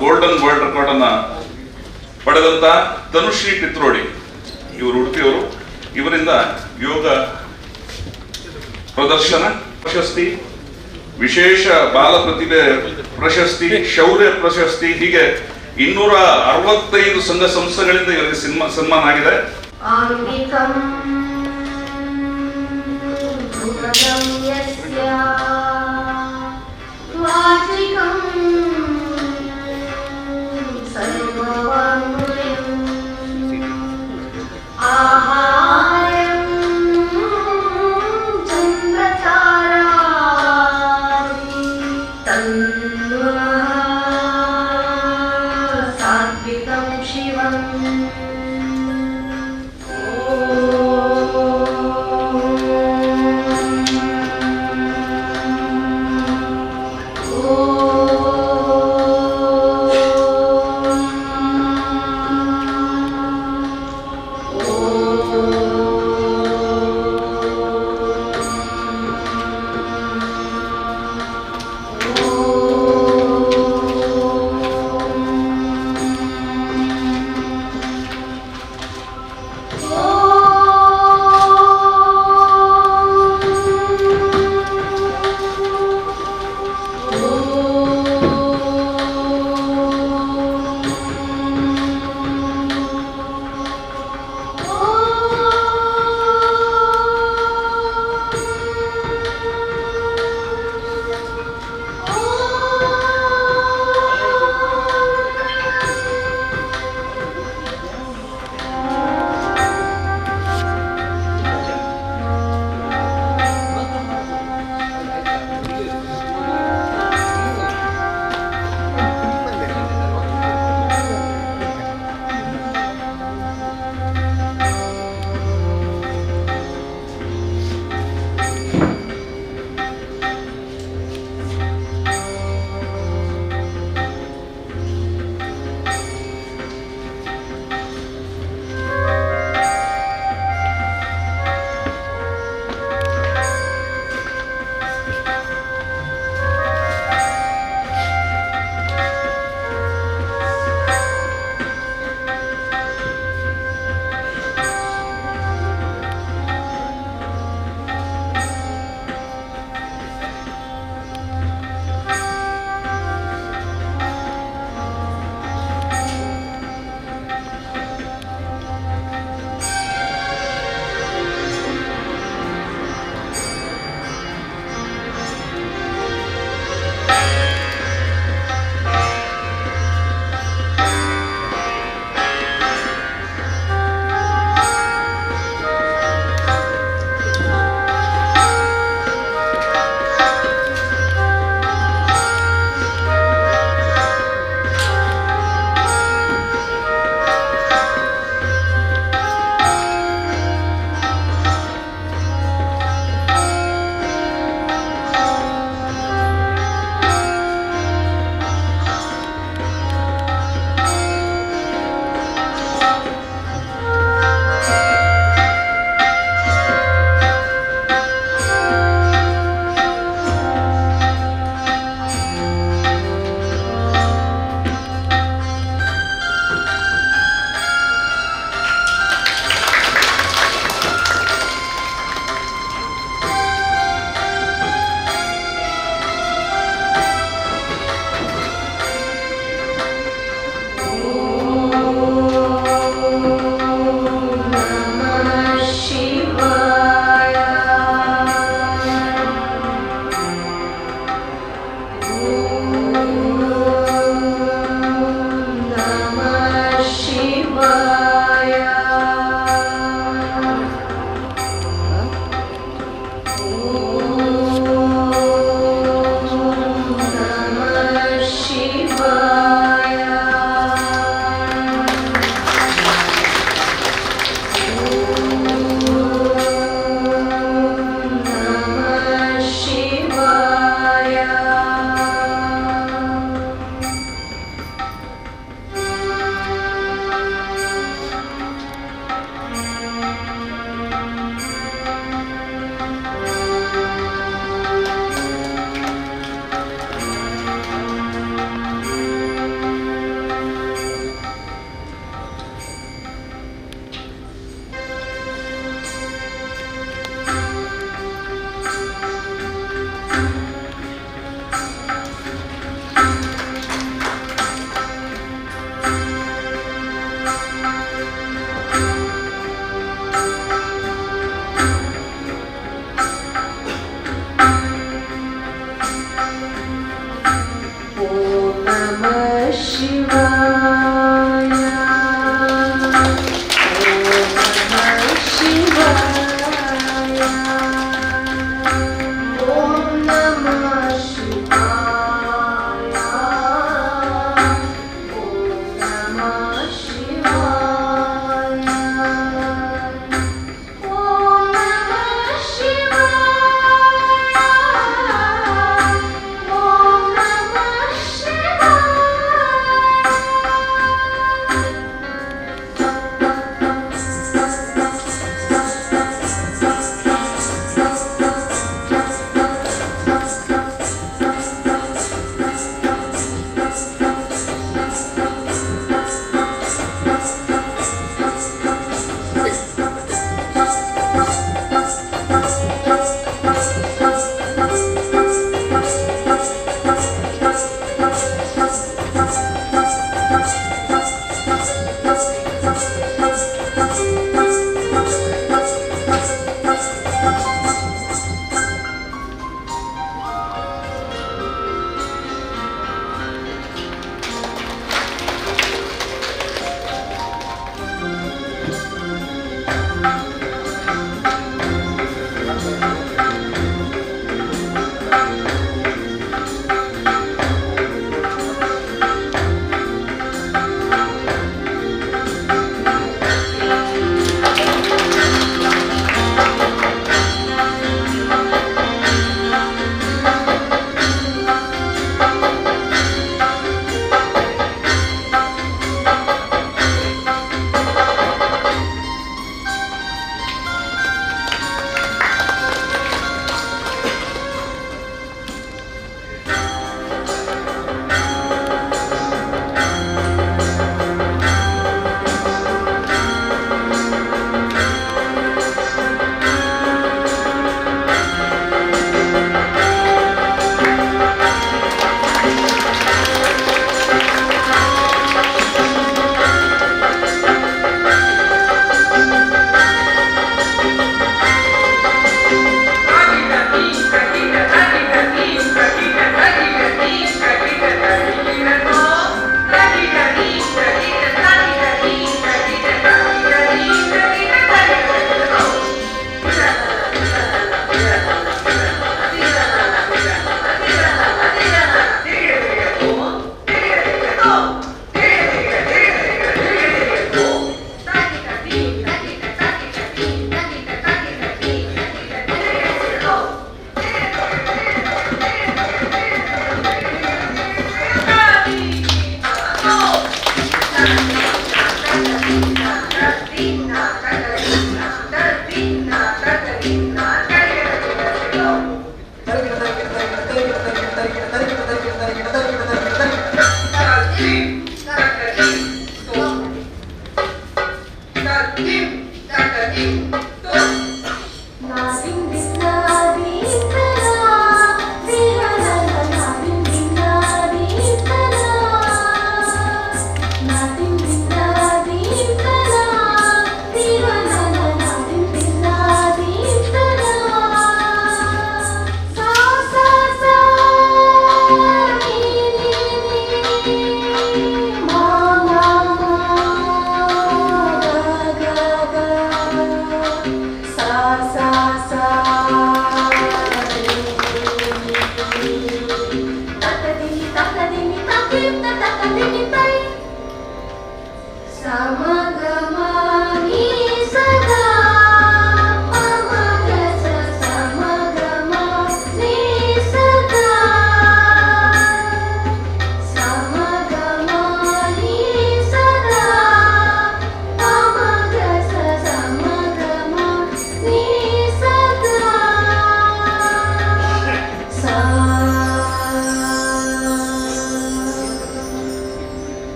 Golden world record ಅನ್ನ ಪಡೆದಂತ ತನುಶ್ರೀ ಪಿತ್ರೋಡಿ, ಇವರು ಉಡುಪಿಯವರು. ಇವರಿಂದ ಯೋಗ ಪ್ರದರ್ಶನ ಪ್ರಶಸ್ತಿ, ವಿಶೇಷ ಬಾಲ ಪ್ರತಿಭೆ ಪ್ರಶಸ್ತಿ, ಶೌರ್ಯ ಪ್ರಶಸ್ತಿ, ಹೀಗೆ 265 ಸಂಘ ಸಂಸ್ಥೆಗಳಿಂದ ಇವರಿಗೆ ಸನ್ಮಾನ ಆಗಿದೆ.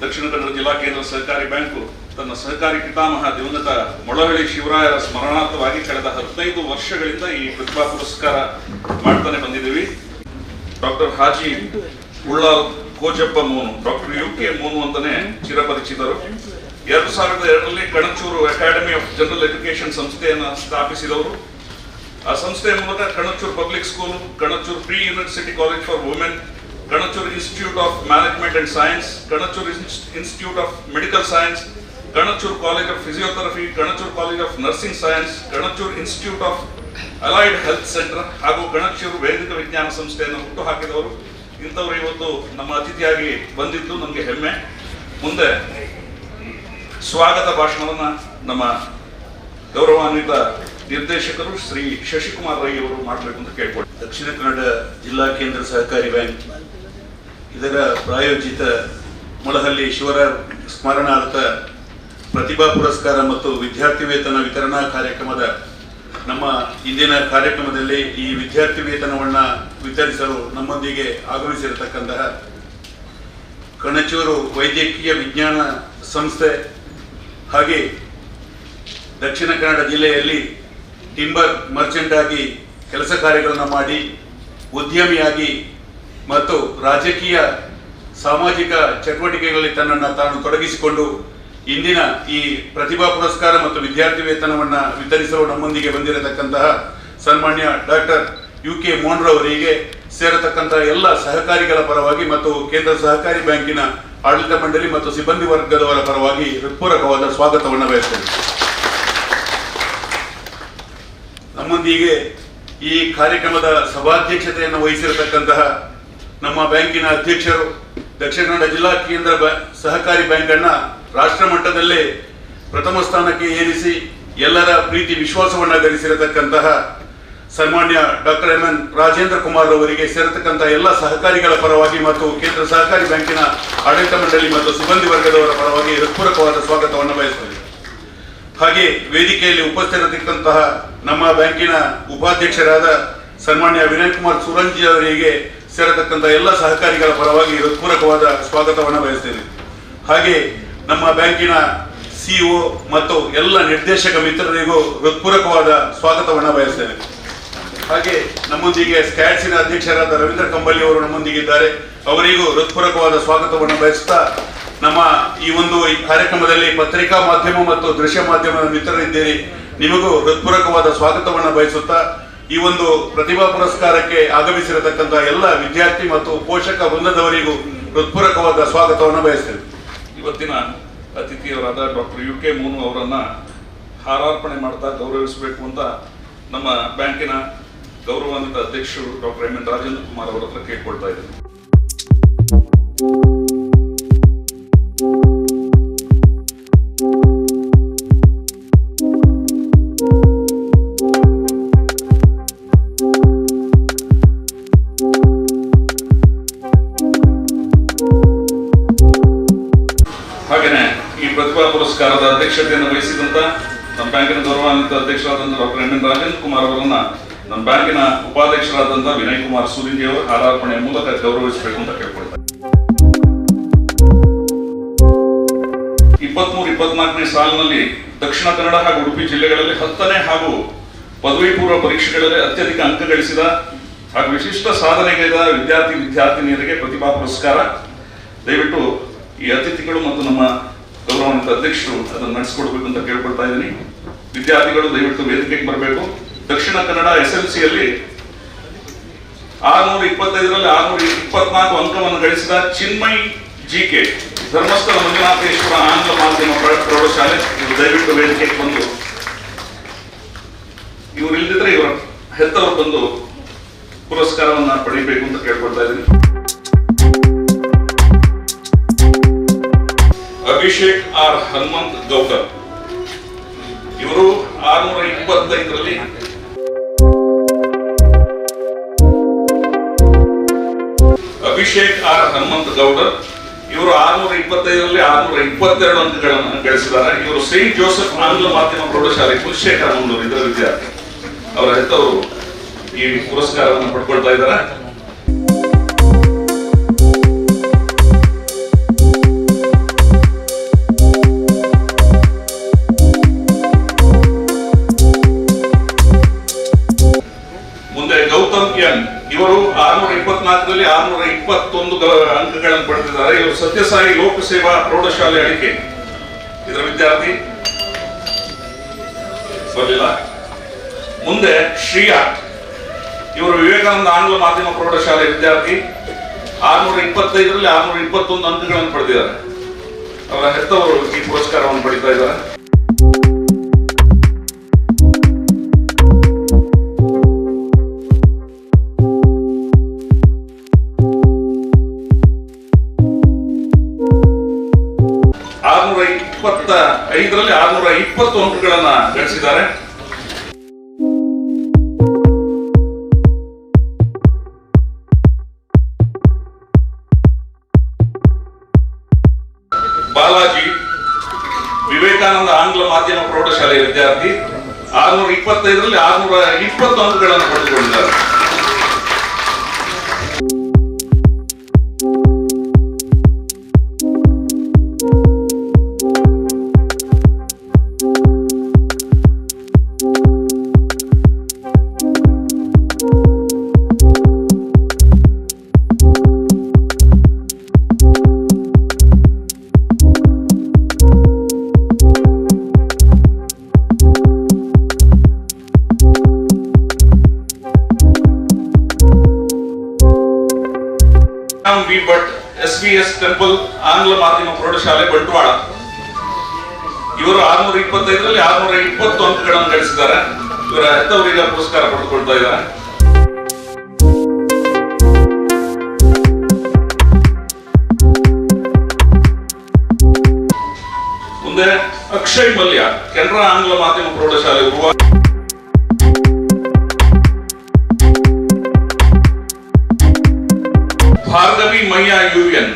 ದಕ್ಷಿಣ ಕನ್ನಡ ಜಿಲ್ಲಾ ಕೇಂದ್ರ ಸಹಕಾರಿ ಬ್ಯಾಂಕು ತನ್ನ ಸಹಕಾರಿ ಪಿತಾಮಹ ದಿವಂಗತ ಮೊಳಹಳ್ಳಿ ಶಿವರಾಯರ ಸ್ಮರಣಾರ್ಥವಾಗಿ ಕಳೆದ 15 ವರ್ಷಗಳಿಂದ ಈ ಪ್ರತಿಭಾ ಪುರಸ್ಕಾರ ಮಾಡ್ತಾನೆ ಬಂದಿದ್ದೀವಿ. Doctor Haji Ullal Kojappa Monu, doctor UK Monu ಅಂತಾನೆ ಚಿರಪರಿಚಿತರು. 2002ರಲ್ಲಿ Kanachur academy of general education ಸಂಸ್ಥೆಯನ್ನು ಸ್ಥಾಪಿಸಿದವರು. ಆ ಸಂಸ್ಥೆಯ ಮೂಲಕ Kanachur public school, Kanachur pre university college for women, Kanachur institute of management and science, Kanachur institute of medical science, Kanachur college of physiotherapy, Kanachur college of nursing science, Kanachur institute of allied health centre ಹಾಗೂ ಕಣಚೂರು ವೈದಿಕ ವಿಜ್ಞಾನ ಸಂಸ್ಥೆಯನ್ನು ಹುಟ್ಟು ಹಾಕಿದವರು. ಇಂಥವರು ಇವತ್ತು ನಮ್ಮ ಅತಿಥಿಯಾಗಿ ಬಂದಿದ್ದು ನಮಗೆ ಹೆಮ್ಮೆ. ಮುಂದೆ ಸ್ವಾಗತ ಭಾಷಣವನ್ನು ನಮ್ಮ ಗೌರವಾನ್ವಿತ ನಿರ್ದೇಶಕರು ಶ್ರೀ ಶಶಿಕುಮಾರ್ ರೈ ಅವರು ಮಾಡಬೇಕು ಅಂತ ಕೇಳ್ಕೊಳ್ತಾರೆ. ದಕ್ಷಿಣ ಕನ್ನಡ ಜಿಲ್ಲಾ ಕೇಂದ್ರ ಸಹಕಾರಿ ಬ್ಯಾಂಕ್ ಇದರ ಪ್ರಾಯೋಜಿತ ಮೊಳಹಳ್ಳಿ ಶಿವರಾಯ ಸ್ಮರಣಾರ್ಥ ಪ್ರತಿಭಾ ಪುರಸ್ಕಾರ ಮತ್ತು ವಿದ್ಯಾರ್ಥಿ ವೇತನ ವಿತರಣಾ ಕಾರ್ಯಕ್ರಮದ ನಮ್ಮ ಇಂದಿನ ಕಾರ್ಯಕ್ರಮದಲ್ಲಿ ಈ ವಿದ್ಯಾರ್ಥಿ ವೇತನವನ್ನು ವಿತರಿಸಲು ನಮ್ಮೊಂದಿಗೆ ಆಗಮಿಸಿರತಕ್ಕಂತಹ ಕಣಚೂರು ವೈದ್ಯಕೀಯ ವಿಜ್ಞಾನ ಸಂಸ್ಥೆ ಹಾಗೆ ದಕ್ಷಿಣ ಕನ್ನಡ ಜಿಲ್ಲೆಯಲ್ಲಿ ಟಿಂಬರ್ ಮರ್ಚೆಂಟ್ ಆಗಿ ಕೆಲಸ ಕಾರ್ಯಗಳನ್ನು ಮಾಡಿ ಉದ್ಯಮಿಯಾಗಿ ಮತ್ತು ರಾಜಕೀಯ ಸಾಮಾಜಿಕ ಚಟುವಟಿಕೆಗಳಲ್ಲಿ ತನ್ನನ್ನು ತಾನು ತೊಡಗಿಸಿಕೊಂಡು ಇಂದಿನ ಈ ಪ್ರತಿಭಾ ಪುರಸ್ಕಾರ ಮತ್ತು ವಿದ್ಯಾರ್ಥಿ ವೇತನವನ್ನು ವಿತರಿಸಲು ನಮ್ಮೊಂದಿಗೆ ಬಂದಿರತಕ್ಕಂತಹ ಸನ್ಮಾನ್ಯ ಡಾಕ್ಟರ್ UK ಮೋನ್ರವರಿಗೆ ಸೇರತಕ್ಕಂತಹ ಎಲ್ಲ ಸಹಕಾರಿಗಳ ಪರವಾಗಿ ಮತ್ತು ಕೇಂದ್ರ ಸಹಕಾರಿ ಬ್ಯಾಂಕಿನ ಆಡಳಿತ ಮಂಡಳಿ ಮತ್ತು ಸಿಬ್ಬಂದಿ ವರ್ಗದವರ ಪರವಾಗಿ ಹೃತ್ಪೂರ್ವಕವಾದ ಸ್ವಾಗತವನ್ನು ಬಯಸ್ತೇನೆ. ನಮ್ಮೊಂದಿಗೆ ಈ ಕಾರ್ಯಕ್ರಮದ ಸಭಾಧ್ಯಕ್ಷತೆಯನ್ನು ವಹಿಸಿರತಕ್ಕಂತಹ ನಮ್ಮ ಬ್ಯಾಂಕಿನ ಅಧ್ಯಕ್ಷರು, ದಕ್ಷಿಣ ಕನ್ನಡ ಜಿಲ್ಲಾ ಕೇಂದ್ರ ಸಹಕಾರಿ ಬ್ಯಾಂಕ್ ಅನ್ನ ರಾಷ್ಟ್ರ ಮಟ್ಟದಲ್ಲೇ ಪ್ರಥಮ ಸ್ಥಾನಕ್ಕೆ ಏರಿಸಿ ಎಲ್ಲರ ಪ್ರೀತಿ ವಿಶ್ವಾಸವನ್ನ ಗಳಿಸಿರತಕ್ಕಂತಹ ಸನ್ಮಾನ್ಯ ಡಾಕ್ಟರ್ MN ರಾಜೇಂದ್ರ ಕುಮಾರ್ ಅವರಿಗೆ ಸೇರತಕ್ಕಂತಹ ಎಲ್ಲ ಸಹಕಾರಿಗಳ ಪರವಾಗಿ ಮತ್ತು ಕೇಂದ್ರ ಸಹಕಾರಿ ಬ್ಯಾಂಕಿನ ಆಡಳಿತ ಮಂಡಳಿ ಮತ್ತು ಸಿಬ್ಬಂದಿ ವರ್ಗದವರ ಪರವಾಗಿ ಹೃತ್ಪೂರ್ವಕವಾದ ಸ್ವಾಗತವನ್ನು ಬಯಸುತ್ತೇನೆ. ಹಾಗೆ ವೇದಿಕೆಯಲ್ಲಿ ಉಪಸ್ಥಿತರಿರತಕ್ಕಂತಹ ನಮ್ಮ ಬ್ಯಾಂಕಿನ ಉಪಾಧ್ಯಕ್ಷರಾದ ಸನ್ಮಾನ್ಯ ವಿನಯ್ ಕುಮಾರ್ ಸುರಂಜಿ ಅವರಿಗೆ ಸೇರತಕ್ಕಂತಹ ಎಲ್ಲ ಸಹಕಾರಿಗಳ ಪರವಾಗಿ ಹೃತ್ಪೂರ್ವಕವಾದ ಸ್ವಾಗತವನ್ನು ಬಯಸ್ತೇನೆ. ಹಾಗೆ ನಮ್ಮ ಬ್ಯಾಂಕಿನ CEO ಮತ್ತು ಎಲ್ಲ ನಿರ್ದೇಶಕ ಮಿತ್ರರಿಗೂ ಹೃತ್ಪೂರ್ವಕವಾದ ಸ್ವಾಗತವನ್ನು ಬಯಸ್ತೇನೆ. ಹಾಗೆ ನಮ್ಮೊಂದಿಗೆ ಸ್ಕ್ಯಾಟ್ಸಿನ ಅಧ್ಯಕ್ಷರಾದ ರವೀಂದ್ರ ಕಂಬಳಿ ಅವರು ನಮ್ಮೊಂದಿಗಿದ್ದಾರೆ. ಅವರಿಗೂ ಹೃತ್ಪೂರ್ವಕವಾದ ಸ್ವಾಗತವನ್ನು ಬಯಸುತ್ತಾ ನಮ್ಮ ಈ ಕಾರ್ಯಕ್ರಮದಲ್ಲಿ ಪತ್ರಿಕಾ ಮಾಧ್ಯಮ ಮತ್ತು ದೃಶ್ಯ ಮಾಧ್ಯಮದ ಮಿತ್ರರಿದ್ದೀರಿ, ನಿಮಗೂ ಹೃತ್ಪೂರ್ವಕವಾದ ಸ್ವಾಗತವನ್ನು ಬಯಸುತ್ತಾ ಈ ಪ್ರತಿಭಾ ಪುರಸ್ಕಾರಕ್ಕೆ ಆಗಮಿಸಿರತಕ್ಕಂತಹ ಎಲ್ಲ ವಿದ್ಯಾರ್ಥಿ ಮತ್ತು ಪೋಷಕ ವೃಂದದವರಿಗೂ ಹೃತ್ಪೂರ್ವಕವಾದ ಸ್ವಾಗತವನ್ನು ಬಯಸ್ತೇವೆ. ಇವತ್ತಿನ ಅತಿಥಿಯವರಾದ ಡಾಕ್ಟರ್ UK ಮೋನು ಅವರನ್ನ ಹಾರಾರ್ಪಣೆ ಮಾಡ್ತಾ ಗೌರವಿಸಬೇಕು ಅಂತ ನಮ್ಮ ಬ್ಯಾಂಕಿನ ಗೌರವಾನ್ವಿತ ಅಧ್ಯಕ್ಷರು ಡಾಕ್ಟರ್ MN ರಾಜೇಂದ್ರ ಕುಮಾರ್ ಅವರ ಹತ್ರ ಕೇಳ್ಕೊಳ್ತಾ ಇದ್ದೇನೆ. ಹಾಗೇನೆ ಈ ಪ್ರತಿಭಾ ಪುರಸ್ಕಾರದ ಅಧ್ಯಕ್ಷತೆಯನ್ನು ವಹಿಸಿದಂತ ನಮ್ಮ ಬ್ಯಾಂಕಿನ ಗೌರವಾನ್ವಿತ ಅಧ್ಯಕ್ಷರಾದಂತಹ ಡಾಕ್ಟರ್ MN ರಾಜೇಂದ್ರ ಕುಮಾರ್ ಅವರನ್ನ ನಮ್ಮ ಬ್ಯಾಂಕಿನ ಉಪಾಧ್ಯಕ್ಷರಾದಂತಹ ವಿನಯ್ ಕುಮಾರ್ ಸೂರಿಂಜಿ ಅವರು ಹಾರಾರ್ಪಣೆಯ ಮೂಲಕ ಗೌರವಿಸಬೇಕು ಅಂತ ಕೇಳ್ಕೊಳ್ತಾರೆ. 23-24ನೇ ಸಾಲಿನಲ್ಲಿ ದಕ್ಷಿಣ ಕನ್ನಡ ಹಾಗೂ ಉಡುಪಿ ಜಿಲ್ಲೆಗಳಲ್ಲಿ 10ನೇ ಹಾಗೂ ಪದವಿ ಪೂರ್ವ ಪರೀಕ್ಷೆಗಳಲ್ಲಿ ಅತ್ಯಧಿಕ ಅಂಕ ಗಳಿಸಿದ ಹಾಗೂ ವಿಶಿಷ್ಟ ಸಾಧನೆಗೈದ ವಿದ್ಯಾರ್ಥಿನಿಯರಿಗೆ ಪ್ರತಿಭಾ ಪುರಸ್ಕಾರ. ದಯವಿಟ್ಟು ಈ ಅತಿಥಿಗಳು ಮತ್ತು ನಮ್ಮ ಗೌರವಾನ್ವಿತ ಅಧ್ಯಕ್ಷರು ಅದನ್ನು ನಡೆಸಿಕೊಡ್ಬೇಕು ಅಂತ ಕೇಳ್ಕೊಳ್ತಾ ಇದ್ದೀನಿ. ವಿದ್ಯಾರ್ಥಿಗಳು ದಯವಿಟ್ಟು ವೇದಿಕೆಗೆ ಬರಬೇಕು. ದಕ್ಷಿಣ ಕನ್ನಡ SLCಯಲ್ಲಿ 625ರಲ್ಲಿ 624 ಅಂಕವನ್ನು ಗಳಿಸಿದ ಚಿನ್ಮಯ್ GK, ಧರ್ಮಸ್ಥಳ ಮಂಜುನಾಥೇಶ್ವರ ಆಂಗ್ಲ ಮಾಧ್ಯಮ ಪ್ರೌಢಶಾಲೆ, ಇವರು ದಯವಿಟ್ಟು ವೇದಿಕೆಗೆ ಬಂದು, ಇವರು ಇಲ್ದಿದ್ರೆ ಇವರ ಹೆತ್ತವರು ಬಂದು ಪುರಸ್ಕಾರವನ್ನ ಪಡೆಯಬೇಕು ಅಂತ ಕೇಳ್ಕೊಳ್ತಾ ಇದ್ದೀನಿ. ಅಭಿಷೇಕ್ R ಹನುಮಂತ್ ಗೌಡರ್, ಇವರು 625ರಲ್ಲಿ ಅಭಿಷೇಕ್ R ಹನುಮಂತ್ ಗೌಡರ್, ಇವರು 625ರಲ್ಲಿ 622 ಅಂಕಗಳನ್ನು ಗಳಿಸಿದ್ದಾರೆ. ಇವರು ಸೈಂಟ್ ಜೋಸೆಫ್ ಆಂಗ್ಲ ಮಾಧ್ಯಮ ಪ್ರೌಢಶಾಲೆ ಕುಲಶೇಖರ ಮಂಗಳೂರು ಇದರ ವಿದ್ಯಾರ್ಥಿ. ಅವರ ಹೆತ್ತವರು ಈ ಪುರಸ್ಕಾರವನ್ನು ಪಡ್ಕೊಳ್ತಾ ಇದ್ದಾರೆ. ಸತ್ಯಸಾಯಿ ಲೋಕಸೇವಾ ಪ್ರೌಢಶಾಲೆ ಅಡಿಕೆ ಇದರ ವಿದ್ಯಾರ್ಥಿ ಬರಲಿಲ್ಲ. ಮುಂದೆ ಶ್ರೀಯಾ, ಇವರು ವಿವೇಕಾನಂದ ಆಂಗ್ಲ ಮಾಧ್ಯಮ ಪ್ರೌಢಶಾಲೆ ವಿದ್ಯಾರ್ಥಿ, 625ರಲ್ಲಿ 621 ಅಂಕಗಳನ್ನು ಪಡೆದಿದ್ದಾರೆ. ಅವರ ಹೆತ್ತವರು ಈ ಪುರಸ್ಕಾರವನ್ನು ಪಡಿತಾ ಇದ್ದಾರೆ. ಐದರಲ್ಲಿ 620 ಅಂಕಗಳನ್ನ ಗಳಿಸಿದ್ದಾರೆ. ಬಾಲಾಜಿ, ವಿವೇಕಾನಂದ ಆಂಗ್ಲ ಮಾಧ್ಯಮ ಪ್ರೌಢಶಾಲೆಯ ವಿದ್ಯಾರ್ಥಿ, 625ರಲ್ಲಿ 620 ಅಂಕಗಳನ್ನು ಪಡೆದುಕೊಂಡಿದ್ದಾರೆ. ವಿ ಭಟ್, SVS ಟೆಂಪಲ್ ಆಂಗ್ಲ ಮಾಧ್ಯಮ ಪ್ರೌಢಶಾಲೆ ಬಂಟ್ವಾಳ, ಇವರು 625ರಲ್ಲಿ 620 ಅಂಕಗಳನ್ನು ಗಳಿಸಿದ್ದಾರೆ. ಇವರ ಹೆತ್ತವರಿಗೆ ಪುರಸ್ಕಾರ ಪಡೆದುಕೊಳ್ತಾ ಇದ್ದಾರೆ. ಮುಂದೆ ಅಕ್ಷಯ್ ಮಲ್ಯ, ಕೆನರಾ ಆಂಗ್ಲ ಮಾಧ್ಯಮ ಪ್ರೌಢಶಾಲೆ ಉರುವ, ಭಾರ್ಗವಿ ಮಯ್ಯ UN,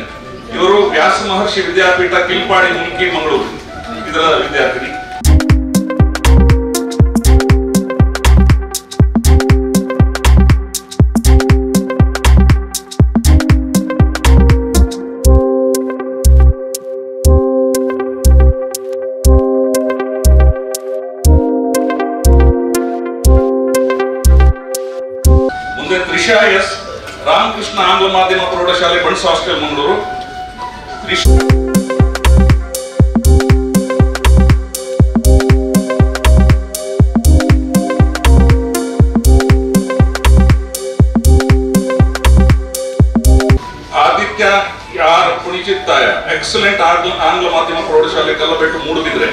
ಇವರು ವ್ಯಾಸ ಮಹರ್ಷಿ ವಿದ್ಯಾಪೀಠ ಕಿಲ್ಪಾಡಿ ಮುಲ್ಕಿ ಮಂಗಳೂರು ಇದರ ವಿದ್ಯಾರ್ಥಿನಿ. ಮುಂದೆ ತ್ರಿಷಾ S, ರಾಮಕೃಷ್ಣ ಆಂಗ್ಲ ಮಾಧ್ಯಮ ಪ್ರೌಢಶಾಲೆ Bunts hostel Mangaluru. Aditya R Punichittaya, excellent ಆಂಗ್ಲ ಮಾಧ್ಯಮ ಪ್ರೌಢಶಾಲೆ ಕಲ್ಲಬೆಟ್ಟು ಮೂಡುಬಿದ್ರೆ.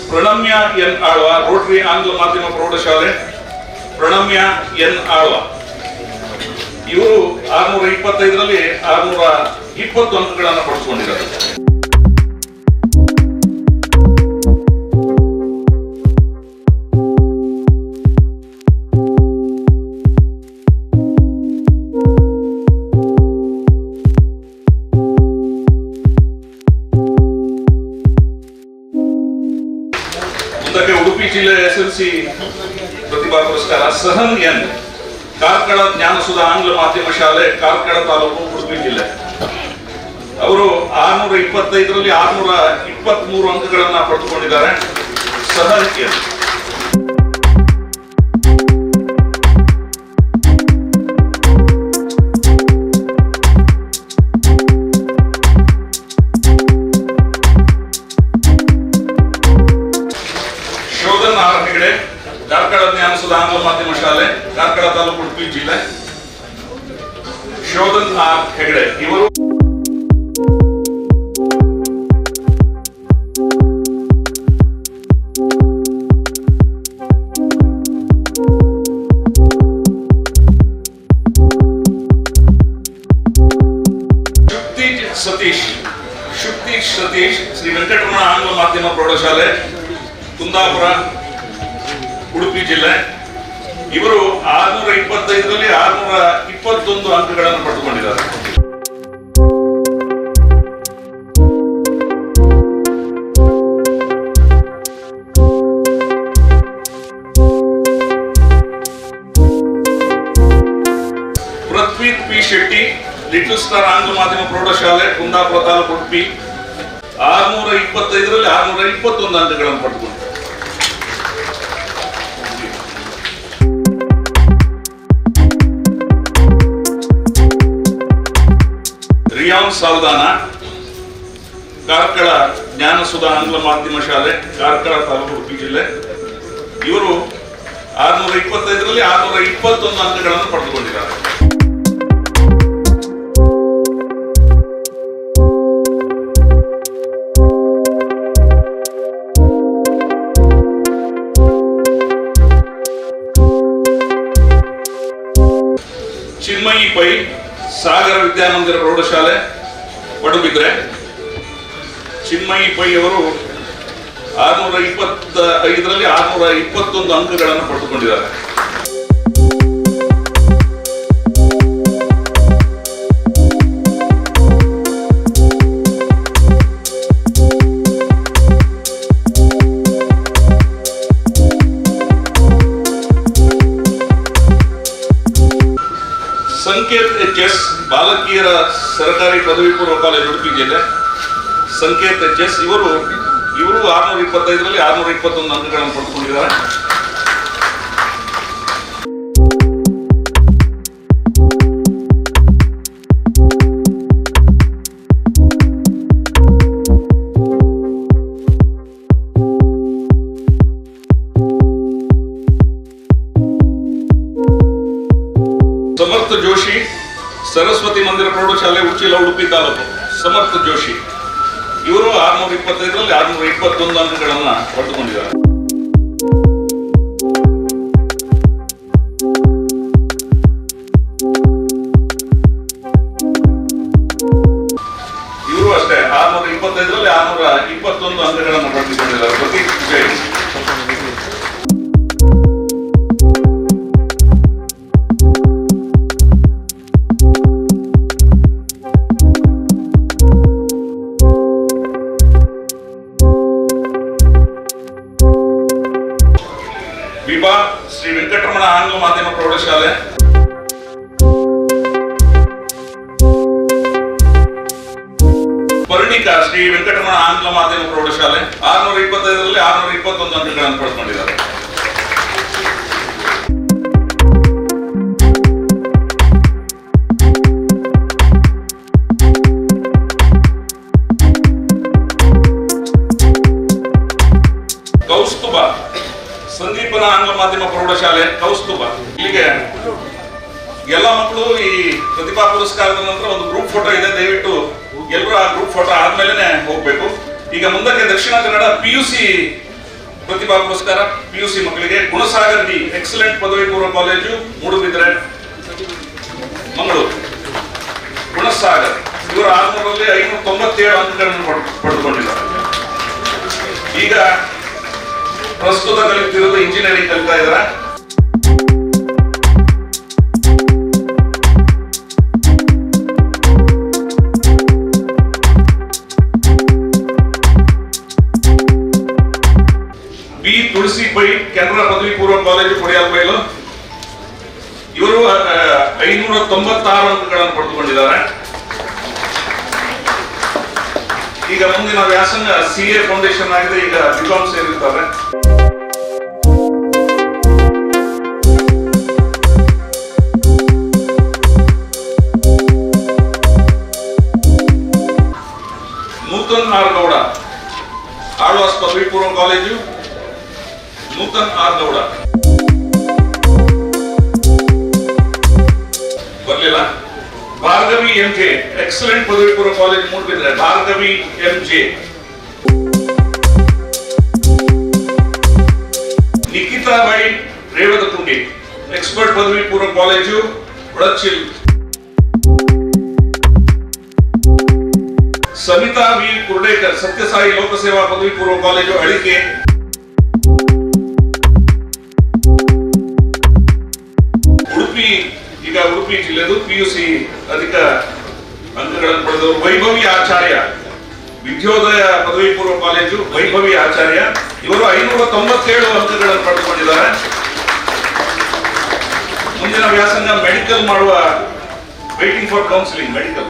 ಪ್ರಣಮ್ಯ N ಆಳ್ವ, ರೋಟರಿ ಆಂಗ್ಲ ಮಾಧ್ಯಮ ಪ್ರೌಢಶಾಲೆ ಪ್ರಣಮ್ಯ N ಆಳ್ವ, ಇವರು 625ರಲ್ಲಿ 620 ಅಂಕಗಳನ್ನು ಪಡೆದುಕೊಂಡಿದ್ದಾರೆ. ಉಡುಪಿ ಜಿಲ್ಲೆ SLC ಪ್ರತಿಭಾ ಪುರಸ್ಕಾರ ಸಹನ್ N, ಕಾರ್ಕಳ ಜ್ಞಾನಸುಧ ಆಂಗ್ಲ ಮಾಧ್ಯಮ ಶಾಲೆ, ಕಾರ್ಕಳ ತಾಲೂಕು, ಉಡುಪಿ ಜಿಲ್ಲೆ. ಅವರು 625ರಲ್ಲಿ 623 ಅಂಕಗಳನ್ನ ಪಡೆದುಕೊಂಡಿದ್ದಾರೆ. ಸಹನ್ N. ಹೆಗಡೆ, ಕಾರ್ಕಳ ಜ್ಞಾನಸುಧ ಆಂಗ್ಲ ಮಾಧ್ಯಮ ಶಾಲೆ, ಕಾರ್ಕಳ ತಾಲೂಕು, ಉಡುಪಿ ಜಿಲ್ಲೆ. ಶೋಧನ್ R ಹೆಗಡೆ, ಇವರು ಶುಕ್ತೀಶ್ ಸತೀಶ್, ಶ್ರೀ ವೆಂಕಟರಮಣ ಆಂಗ್ಲ ಮಾಧ್ಯಮ ಪ್ರೌಢಶಾಲೆ, ಕುಂದಾಪುರ, ಉಡುಪಿ ಜಿಲ್ಲೆ. ಇವರು 625ರಲ್ಲಿ 621 ಅಂಕಗಳನ್ನು ಪಡೆದುಕೊಂಡಿದ್ದಾರೆ. ಪೃಥ್ವಿ P ಶೆಟ್ಟಿ, ಲಿಟಲ್ ಸ್ಟಾರ್ ಆಂಗ್ಲ ಮಾಧ್ಯಮ ಪ್ರೌಢಶಾಲೆ, ಕುಂದಾಪುರ ತಾಲೂಕು, ಉಡುಪಿ. 625ರಲ್ಲಿ 621 ಅಂಕಗಳನ್ನು ಪಡೆದುಕೊಂಡಿದ್ದಾರೆ. ರಿಯಾನ್ ಸಾಲ್ದಾನ, ಕಾರ್ಕಳ ಜ್ಞಾನಸುಧಾ ಆಂಗ್ಲ ಮಾಧ್ಯಮ ಶಾಲೆ, ಕಾರ್ಕಳ ತಾಲೂಕು, ಉಡುಪಿ ಜಿಲ್ಲೆ. ಇವರು 625ರಲ್ಲಿ 621 ಅಂಕಗಳನ್ನು ಪಡೆದುಕೊಂಡಿದ್ದಾರೆ. ಚಿನ್ಮಯಿ ಪೈ, ಸಾಗರ ವಿದ್ಯಾಮಂದಿರ ಪ್ರೌಢಶಾಲೆ, ಪಡುಬಿದ್ರೆ. ಚಿನ್ಮಯಿ ಪೈ ಅವರು 625ರಲ್ಲಿ 621 ಅಂಕಗಳನ್ನು ಪಡೆದುಕೊಂಡಿದ್ದಾರೆ. ಸಂಕೇತ್ HS, ಬಾಲಕಿಯರ ಸರ್ಕಾರಿ ಪದವಿ ಪೂರ್ವ ಕಾಲೇಜು, ಉಡುಪಿ ಜಿಲ್ಲೆ. ಸಂಕೇತ್ HS ಇವರು 625ರಲ್ಲಿ 621 ಅಂಕಗಳನ್ನು ಪಡೆದುಕೊಂಡಿದ್ದಾರೆ. ಸಮರ್ಥ ಜೋಶಿ, ಸರಸ್ವತಿ ಮಂದಿರ ಪ್ರೌಢಶಾಲೆ, ಉಚ್ಚಿಲ, ಉಡುಪಿ ತಾಲೂಕು. ಸಮರ್ಥ ಜೋಶಿ ಇವರು 625ರಲ್ಲಿ 621 ಅಂಕಗಳನ್ನು ಪಡೆದುಕೊಂಡಿದ್ದಾರೆ. ಇವರು ಅಷ್ಟೇ 625ರಲ್ಲಿ 621 ಅಂಕಗಳನ್ನು ಪಡೆದುಕೊಂಡಿದ್ದಾರೆ. ಪ್ರತೀಕ್ ಜೈನ್. ವಿಭಾ ಶ್ರೀ ವೆಂಕಟರಮಣ ಆಂಗ್ಲ ಮಾಧ್ಯಮ ಪ್ರೌಢಶಾಲೆ. ಪರ್ಣಿಕಾ ಶ್ರೀ ವೆಂಕಟರಮಣ ಆಂಗ್ಲ ಮಾಧ್ಯಮ ಪ್ರೌಢಶಾಲೆ 625ರಲ್ಲಿ 621 ಅಂಕಗಳನ್ನು ಪಡೆದುಕೊಂಡಿದ್ದಾರೆ. ಕೌಸ್ತುಭ, ಸಂದೀಪನ ಆಂಗ್ಲ ಮಾಧ್ಯಮ ಪ್ರೌಢಶಾಲೆ, ಕೌಸ್ತುಭ. ಇಲ್ಲಿಗೆ ಎಲ್ಲ ಮಕ್ಕಳು ಈ ಪ್ರತಿಭಾ ಪುರಸ್ಕಾರದ ನಂತರ ಒಂದು ಗ್ರೂಪ್ ಫೋಟೋ ಇದೆ, ದಯವಿಟ್ಟು ಎಲ್ಲರೂ ಆ ಗ್ರೂಪ್ ಫೋಟೋ ಆದ್ಮೇಲೆ ಹೋಗ್ಬೇಕು. ಈಗ ಮುಂದಕ್ಕೆ ದಕ್ಷಿಣ ಕನ್ನಡ PUC ಪ್ರತಿಭಾ ಪುರಸ್ಕಾರ, PUC ಮಕ್ಕಳಿಗೆ ಗುಣಸಾಗರ್ D, ಎಕ್ಸಲೆಂಟ್ ಪದವಿ ಪೂರ್ವ ಕಾಲೇಜು, ಮೂಡುಬಿದ್ರೆ, ಮಂಗಳೂರು. ಗುಣಸಾಗರ್ ಇವರು 600ರಲ್ಲಿ 597 ಅಂಕಗಳನ್ನು ಪಡೆದುಕೊಂಡಿದ್ದಾರೆ. ಈಗ ಪ್ರಸ್ತುತ ಕಲಿತಿರೋದು ಇಂಜಿನಿಯರಿಂಗ್ ಕಲಿತಾ ಇದ್ದಾರೆ. ಬಿ ತುಳಸಿ ಪೈ, ಕೆನರಾ ಪದವಿ ಪೂರ್ವ ಕಾಲೇಜು, ಕೊಡಿಯಾಲ್ಬೈಲು. ಇವರು 596 ಅಂಕಗಳನ್ನು ಪಡೆದುಕೊಂಡಿದ್ದಾರೆ. ಈಗ ಮುಂದಿನ ವ್ಯಾಸಂಗ CA ಫೌಂಡೇಶನ್ ಆಗಿದೆ, ಈಗ BCom ಸೇರಿರ್ತಾರೆ. ನೂತನ್ ಆರ್ ಗೌಡ, ಆಳ್ವಾಸ್ ಪದವಿ ಪೂರ್ವ ಕಾಲೇಜು, ನೂತನ್ ಆರ್ ಗೌಡ. ಬರ್ಲಿಲ್ಲ. ಭಾರ್ಗವಿ MJ, ಎಕ್ಸಲೆಂಟ್ ಪದವಿ ಪೂರ್ವ college, Moodbidri, Bhargavi MJ. Nikhita Bai Revadakundi, expert ಪದವಿ ಪೂರ್ವ ಕಾಲೇಜು, ಒಳಚಿಲ್. ಸಮಿತಾ ವಿ ಕುರ್ಡೇಕರ್, ಸತ್ಯಸಾಯಿ ಲೋಕಸೇವಾ ಪದವಿ ಪೂರ್ವ ಕಾಲೇಜು, ಅಳಿಕೆ. ಉಡುಪಿ, ಈಗ ಉಡುಪಿ ಜಿಲ್ಲೆದು PUC ಅಧಿಕ ಅಂಕಗಳನ್ನು ಪಡೆದವರು ವೈಭವಿ ಆಚಾರ್ಯ, ವಿದ್ಯೋದಯ ಪದವಿ ಪೂರ್ವ ಕಾಲೇಜು, ವೈಭವಿ ಆಚಾರ್ಯ. ಇವರು 597 ಅಂಕಗಳನ್ನು ಪಡೆದುಕೊಂಡಿದ್ದಾರೆ. ಮುಂದಿನ ವ್ಯಾಸಂಗ ಮೆಡಿಕಲ್ ಮಾಡುವ, waiting for counselling, medical.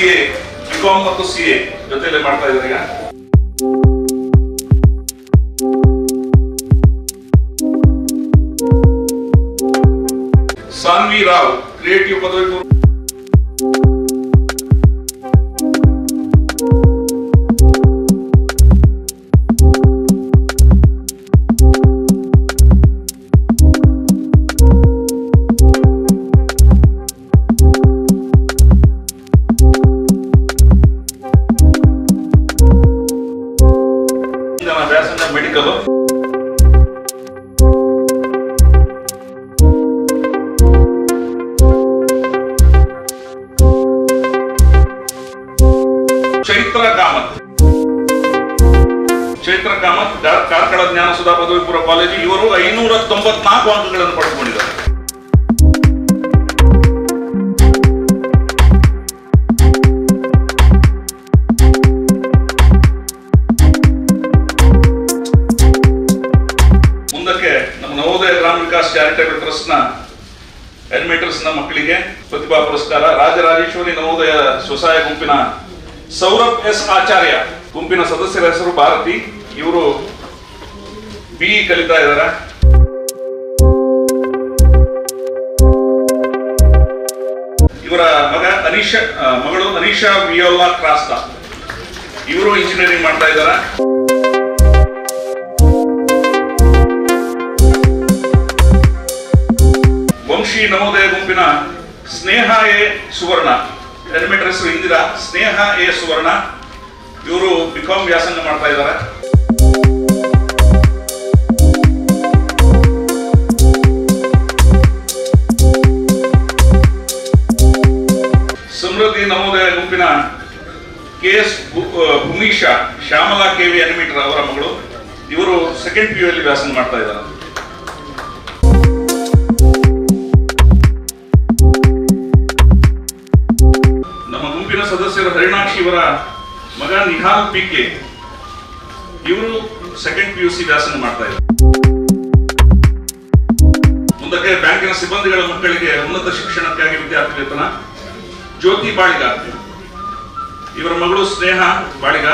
BCom ಮತ್ತು CA ಜೊತೆಲೆ ಮಾಡ್ತಾ ಇದ್ದಾರೆ ಈಗ. ಸಾನ್ವಿ ರಾವ್ ಕ್ರಿಯೇಟಿವ್ ಪದವಿ ಪೂರ್ವ. ವ್ಯಾಸಂಗ ಮೆಡಿಕಲ್. ಚೈತ್ರ ಕಾಮತ್ ಕಾರ್ಕಳ ಜ್ಞಾನಸುಧಾ ಪದವಿ ಪೂರ್ವ ಕಾಲೇಜು. ಇವರು 594 ಅಂಕಗಳನ್ನು ಪಡೆದುಕೊಂಡಿದ್ದಾರೆ. ಮುಂದಕ್ಕೆ ನಮ್ಮ ನವೋದಯ ಗ್ರಾಮ ವಿಕಾಸ್ ಚಾರಿಟೇಬಲ್ ಟ್ರಸ್ಟ್ ನ ಅಡ್ಮಿಟರ್ಸ್ ನ ಮಕ್ಕಳಿಗೆ ಪ್ರತಿಭಾ ಪುರಸ್ಕಾರ. ರಾಜರಾಜೇಶ್ವರಿ ನವೋದಯ ಸ್ವಸಹಾಯ ಗುಂಪಿನ ಸೌರಭ್ ಎಸ್ ಆಚಾರ್ಯ, ಗುಂಪಿನ ಸದಸ್ಯರ ಹೆಸರು ಭಾರತಿ. ಇವರು BE ಕಲಿತಾ ಇದ್ದಾರೆ. ಇವರ ಮಗಳು ಅನಿಶಾ ವಿಯೋಲಾ ಕ್ರಾಸ್ತಾ, ಇವರು ಇಂಜಿನಿಯರಿಂಗ್ ಮಾಡ್ತಾ ಇದ್ದಾರೆ. ವಂಶಿ ನವೋದಯ ಗುಂಪಿನ ಸ್ನೇಹ ಎ ಸುವರ್ಣ, ಅಡ್ಮಿಟರ್ ಹೆಸರು ಇಂದಿರಾ. ಸ್ನೇಹ ಎ ಸುವರ್ಣ, ಇವರು ಬಿಕಾಂ ವ್ಯಾಸಂಗ ಮಾಡ್ತಾ ಇದ್ದಾರೆ. ಸಮೃದ್ಧಿ ನವೋದಯ ಗುಂಪಿನ KS ಭೂಮಿಶಾ ಶ್ಯಾಮಲಾ KV ಅಡ್ಮಿಟರ್ ಅವರ ಮಗಳು. ಇವರು ಸೆಕೆಂಡ್ PU ಅಲ್ಲಿ ವ್ಯಾಸಂಗ ಮಾಡ್ತಾ ಇದ್ದಾರೆ. ನಮ್ಮ ಗುಂಪಿನ ಸದಸ್ಯರು ಹರಿಣಾಕ್ಷಿ ಇವರ ಮಗ ನಿಹಾಲ್ PK, ಇವರು ಸೆಕೆಂಡ್ PUC ವ್ಯಾಸಂಗ ಮಾಡ್ತಾ ಇದ್ದಾರೆ. ಮುಂದಕ್ಕೆ ಬ್ಯಾಂಕಿನ ಸಿಬ್ಬಂದಿಗಳ ಮಕ್ಕಳಿಗೆ ಉನ್ನತ ಶಿಕ್ಷಣಕ್ಕಾಗಿ ವಿದ್ಯಾರ್ಥಿ ವೇತನ. ಜ್ಯೋತಿ ಬಾಳಿಗ, ಇವರ ಮಗಳು ಸ್ನೇಹ ಬಾಳಿಗ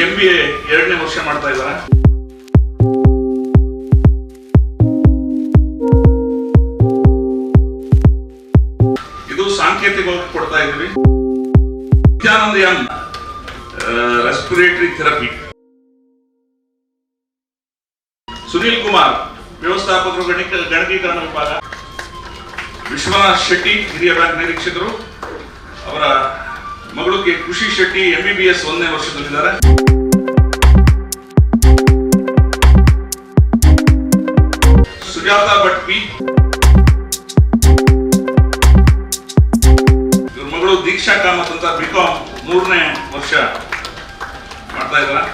MBA 2ನೇ ವರ್ಷ ಮಾಡ್ತಾ ಇದ್ದಾರೆ. ಇದು ಸಾಂಕೇತಿಕವಾಗಿ ಕೊಡ್ತಾ ಇದ್ದೀವಿ. Nityananda respiratory therapy. ಸುನೀಲ್ ಕುಮಾರ್ ವ್ಯವಸ್ಥಾಪಕರು ಗಣಕೀಕರಣ ವಿಭಾಗ. ವಿಶ್ವನಾಥ್ ಶೆಟ್ಟಿ ಹಿರಿಯ ಬ್ಯಾಂಕ್ ನಿರೀಕ್ಷಕರು, ಅವರ ಮಗಳು ಖುಷಿ ಶೆಟ್ಟಿ MBBS 1ನೇ ವರ್ಷದಲ್ಲಿದ್ದಾರೆ. ಸುಜಾತಾ ಭಟ್ P, ಇವ್ರ ಮಗಳು ದೀಕ್ಷಾ ಕಾಮತ್ ಅಂತ ಬಿಕಾಂ 3ನೇ ವರ್ಷ ಮಾಡ್ತಾ ಇದ್ದಾರೆ.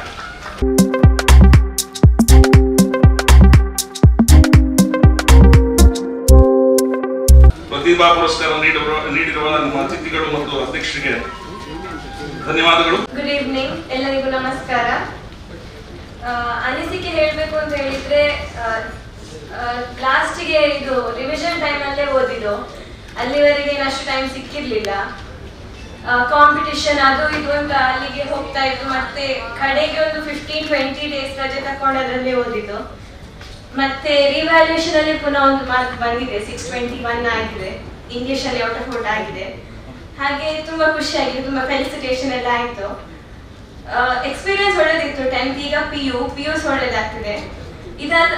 ಪ್ರತಿಭಾ ಪುರಸ್ಕಾರ ನೀಡಿರುವ ನಮ್ಮ ಅತಿಥಿಗಳು ಮತ್ತು ಅಧ್ಯಕ್ಷರಿಗೆ ಧನ್ಯವಾದಗಳು. ಗುಡ್ ಈವ್ನಿಂಗ್, ಎಲ್ಲರಿಗೂ ನಮಸ್ಕಾರ. ಅನಿಸಿಕೆ ಹೇಳಬೇಕು ಅಂತ ಹೇಳಿದ್ರೆ, ಲಾಸ್ಟಿಗೆ ಇದು ರಿವಿಷನ್ ಟೈಮ್ ಅಲ್ಲೇ ಓದಿದ್ದು, ಅಲ್ಲಿವರೆಗೆ ಅಷ್ಟು ಟೈಮ್ ಸಿಕ್ಕಿರ್ಲಿಲ್ಲ. ಕಾಂಪಿಟಿಷನ್ ಅದು ಇದು ಅಂತ ಅಲ್ಲಿಗೆ ಹೋಗ್ತಾ ಇತ್ತು. ಮತ್ತೆ ಕಡೆಗೆ ಒಂದು 15-20 ಡೇಸ್ ರಜೆ ತಕೊಂಡು ಅದರಲ್ಲೇ ಓದಿದ್ದು. ಮತ್ತೆ ರಿವ್ಯಾಲ್ಯೂಯೇಷನ್ ಅಲ್ಲಿ ಪುನಃ ಒಂದು ಮಾರ್ಕ್ ಬಂದಿದೆ, 621 ಆಗಿದೆ. ಇಂಗ್ಲಿಷ್ ಅಲ್ಲಿ ಔಟ್ ಆಫ್ ಔಟ್ ಆಗಿದೆ. ಹಾಗೆ ತುಂಬಾ ಖುಷಿ ಆಗಿದೆ, ತುಂಬಾ ಫೆಲಿಸಿಟೇಷನ್ ಎಲ್ಲ ಆಯ್ತು. ಎಕ್ಸ್ಪೀರಿಯನ್ಸ್ ಒಳ್ಳೇದಿತ್ತು. 10th ಈಗ PUs ಒಳ್ಳೇದಾಗ್ತಿದೆ.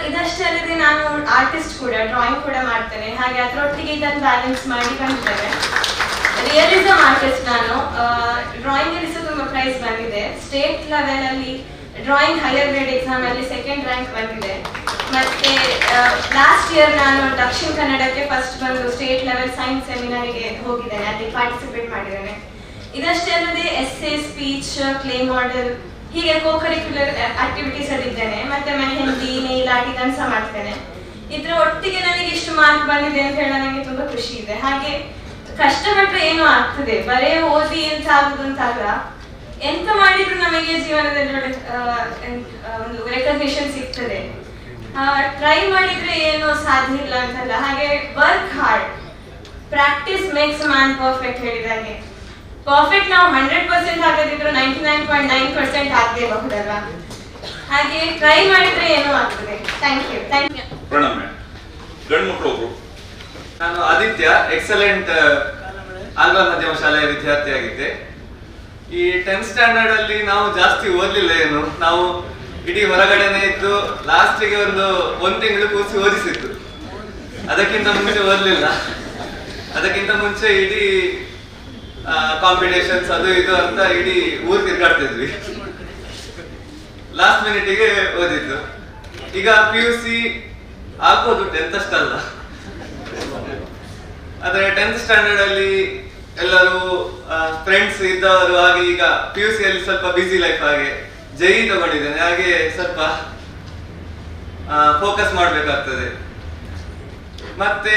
ಇದಷ್ಟೇ ಅಲ್ಲದೆ ನಾನು ಆರ್ಟಿಸ್ಟ್ ಕೂಡ, ಡ್ರಾಯಿಂಗ್ ಕೂಡ ಮಾಡ್ತೇನೆ. ಹಾಗೆ ಅದರೊಟ್ಟಿಗೆ ಇದನ್ನು ಬ್ಯಾಲೆನ್ಸ್ ಮಾಡಿ ಬಂದಿದ್ದೇನೆ. ರಿಯಲಿಸಮ್ ಆರ್ಟಿಸ್ಟ್ ನಾನು. ಡ್ರಾಯಿಂಗ್ ಅಲ್ಲಿ ಸಹ ತುಂಬಾ ಪ್ರೈಸ್ ಬಂದಿದೆ. ಸ್ಟೇಟ್ ಲೆವೆಲ್ ಅಲ್ಲಿ ಡ್ರಾಯಿಂಗ್ ಹೈಯರ್ ಗ್ರೇಡ್ ಎಕ್ಸಾಮ್ ಅಲ್ಲಿ 2nd ರ್ಯಾಂಕ್ ಬಂದಿದೆ. ಮತ್ತೆ ಲಾಸ್ಟ್ ಇಯರ್ ನಾನು ದಕ್ಷಿಣ ಕನ್ನಡಕ್ಕೆ ಫಸ್ಟ್ ಬಂದು ಸ್ಟೇಟ್ ಲೆವೆಲ್ ಸೈನ್ಸ್ ಸೆಮಿನಾರಿಗೆ ಹೋಗಿದ್ದೇನೆ, ಅಲ್ಲಿ ಪಾರ್ಟಿಸಿಪೇಟ್ ಮಾಡಿದ್ದೇನೆ. ಇದಷ್ಟೇ ಅಲ್ಲದೆ ಎಸ್ಸೆ, ಸ್ಪೀಚ್, ಕ್ಲೇ ಮಾಡೆಲ್, ಹೀಗೆ ಕೋ-ಕರಿಕ್ಯುಲರ್ ಆಕ್ಟಿವಿಟೀಸ್ ಅಲ್ಲಿ ಇದ್ದೇನೆ. ಮತ್ತೆ ಮೆಹಂದಿ, ನೇಲ್ ಆರ್ಟ್ ಇದನ್ನು ಸಹ ಮಾಡ್ತೇನೆ. ಇದ್ರ ಒಟ್ಟಿಗೆ ನನಗೆ ಇಷ್ಟು ಮಾರ್ಕ್ ಬಂದಿದೆ ಅಂತ ಹೇಳಿ ನನಗೆ ತುಂಬಾ ಖುಷಿ ಇದೆ. ಹಾಗೆ ಕಷ್ಟಪಟ್ಟರೆ ಏನೋ ಆಗ್ತದೆ, ಬರೇ ಓದಿ ಎಂತ ಆಗುದು ಅಂತಲ್ಲ, ಎಂತ ಮಾಡಿದ್ರು ನಮಗೆ ಜೀವನದಲ್ಲಿ ಒಂದು ರೆಕಗ್ನಿಷನ್ ಸಿಗ್ತದೆ. ಟ್ರೈ ಮಾಡಿದ್ರೆ ಏನು ಸಾಧ್ಯ ಇಲ್ಲ ಅಂತಲ್ಲ. ಹಾಗೆ work hard, practice makes man perfect ಹೇಳಿದಾಗೆ. ಪರ್ಫೆಕ್ಟ್ ನಾವು 100% ಆಗದಿದ್ರು 99.9% ಆಗಲೇಬಹುದಲ್ವಾ? ಹಾಗೆ ಟ್ರೈ ಮಾಡಿದ್ರೆ ಏನೋ ಆಗ್ತದೆ. Thank you. ಪ್ರಣಾಮ. ಗಂಡು ಮಕ್ಕಳು ಒಬ್ರು. ನಾನು ಆದಿತ್ಯ, ಎಕ್ಸಲೆಂಟ್ ಆಂಗ್ಲ ಮಾಧ್ಯಮ ಶಾಲೆಯ ವಿದ್ಯಾರ್ಥಿಯಾಗಿದ್ದೆ. ಈ 10th ಸ್ಟ್ಯಾಂಡರ್ಡ್ ಅಲ್ಲಿ ನಾವು ಜಾಸ್ತಿ ಓದಲಿಲ್ಲ ಏನು, ನಾವು ಇಡೀ ಹೊರಗಡೆನೆ ಇದ್ದು ಲಾಸ್ಟಿಗೆ ಒಂದು ತಿಂಗಳು ಕೂರಿಸಿ ಓದಿಸಿದ್ದು. ಅದಕ್ಕಿಂತ ಮುಂಚೆ ಓದಲಿಲ್ಲ. ಅದಕ್ಕಿಂತ ಮುಂಚೆ ಇಡೀ ಕಾಂಪಿಟೇಷನ್ಸ್ ಅದು ಇದು ಅಂತ ಇಡೀ ಊರು ತಿರ್ಗಾಡ್ತಿದ್ವಿ. ಲಾಸ್ಟ್ ಮಿನಿಟಿಗೆ ಓದಿದ್ದು. ಈಗ PUC ಆಗ್ಬೋದು, 10th ಅಷ್ಟಲ್ಲ. ಆದ್ರೆ 10th ಸ್ಟ್ಯಾಂಡರ್ಡ್ ಅಲ್ಲಿ ಎಲ್ಲರೂ ಫ್ರೆಂಡ್ಸ್ ಇದ್ದವರು, ಹಾಗೆ ಈಗ PUC ಅಲ್ಲಿ ಸ್ವಲ್ಪ ಬಿಸಿ ಲೈಫ್, ಹಾಗೆ JEE ತಗೊಂಡಿದ್ದೇನೆ, ಹಾಗೆ ಸ್ವಲ್ಪ ಫೋಕಸ್ ಮಾಡಬೇಕಾಗ್ತದೆ. ಮತ್ತೆ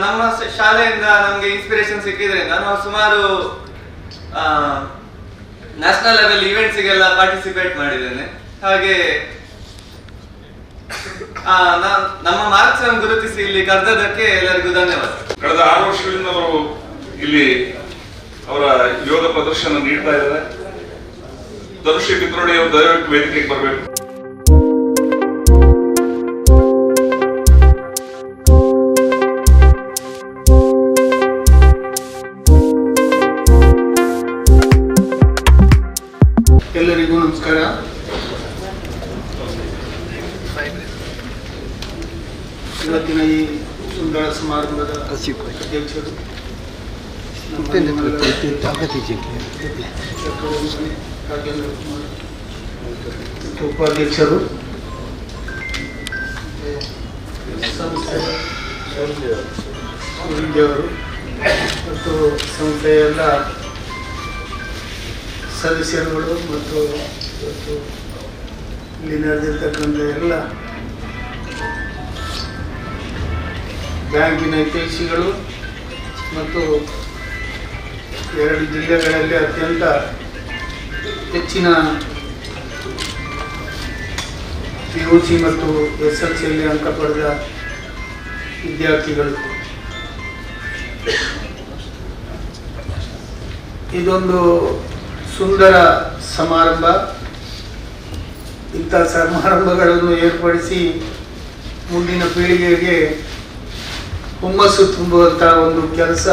ನಮ್ಮ ಶಾಲೆಯಿಂದ ನಮಗೆ ಇನ್ಸ್ಪಿರೇಷನ್ ಸಿಕ್ಕಿದ್ರಿಂದ ನಾವು ಸುಮಾರು ನ್ಯಾಷನಲ್ ಲೆವೆಲ್ ಈವೆಂಟ್ಸ್ಗೆಲ್ಲ ಪಾರ್ಟಿಸಿಪೇಟ್ ಮಾಡಿದ್ದೇನೆ. ಹಾಗೆ ನಮ್ಮ ಮಾರ್ಕ್ಸ್ ಅನ್ನು ಗುರುತಿಸಿ ಇಲ್ಲಿ ಕರೆದದಕ್ಕೆ ಎಲ್ಲರಿಗೂ ಧನ್ಯವಾದ. ಕಳೆದ 6 ವರ್ಷಗಳಿಂದ ಅವರು ಇಲ್ಲಿ ಅವರ ಯೋಗ ಪ್ರದರ್ಶನ ನೀಡ್ತಾ ಇದ್ದಾರೆ. ತನುಶ್ರೀ ಪಿತ್ರೋಡಿ ಅವರು ದಯವಿಟ್ಟು ವೇದಿಕೆಗೆ ಬರಬೇಕು. ಎಲ್ಲರಿಗೂ ನಮಸ್ಕಾರ. ಇವತ್ತಿನ ಈ ಸುಂದರ ಸಮಾರಂಭದ ಅಧ್ಯಕ್ಷರು, ರಾಜೇಂದ್ರ ಕುಮಾರ್ ಉಪಾಧ್ಯಕ್ಷರು, ಸಂಸ್ಥೆಯವರು ಮತ್ತು ಸಂಸ್ಥೆಯ ಎಲ್ಲ ಸದಸ್ಯರುಗಳು ಮತ್ತು ಇಲ್ಲಿ ನಡೆದಿರ್ತಕ್ಕಂಥ ಎಲ್ಲ ಬ್ಯಾಂಕಿನ ಹಿತೈಷಿಗಳು ಮತ್ತು 2 ಜಿಲ್ಲೆಗಳಲ್ಲಿ ಅತ್ಯಂತ ಹೆಚ್ಚಿನ PUC ಮತ್ತು SLCಯಲ್ಲಿ ಅಂಕ ಪಡೆದ ವಿದ್ಯಾರ್ಥಿಗಳು, ಇದೊಂದು ಸುಂದರ ಸಮಾರಂಭ. ಇಂಥ ಸಮಾರಂಭಗಳನ್ನು ಏರ್ಪಡಿಸಿ ಮುಂದಿನ ಪೀಳಿಗೆಗೆ ಹುಮ್ಮಸ್ಸು ತುಂಬುವಂಥ ಒಂದು ಕೆಲಸ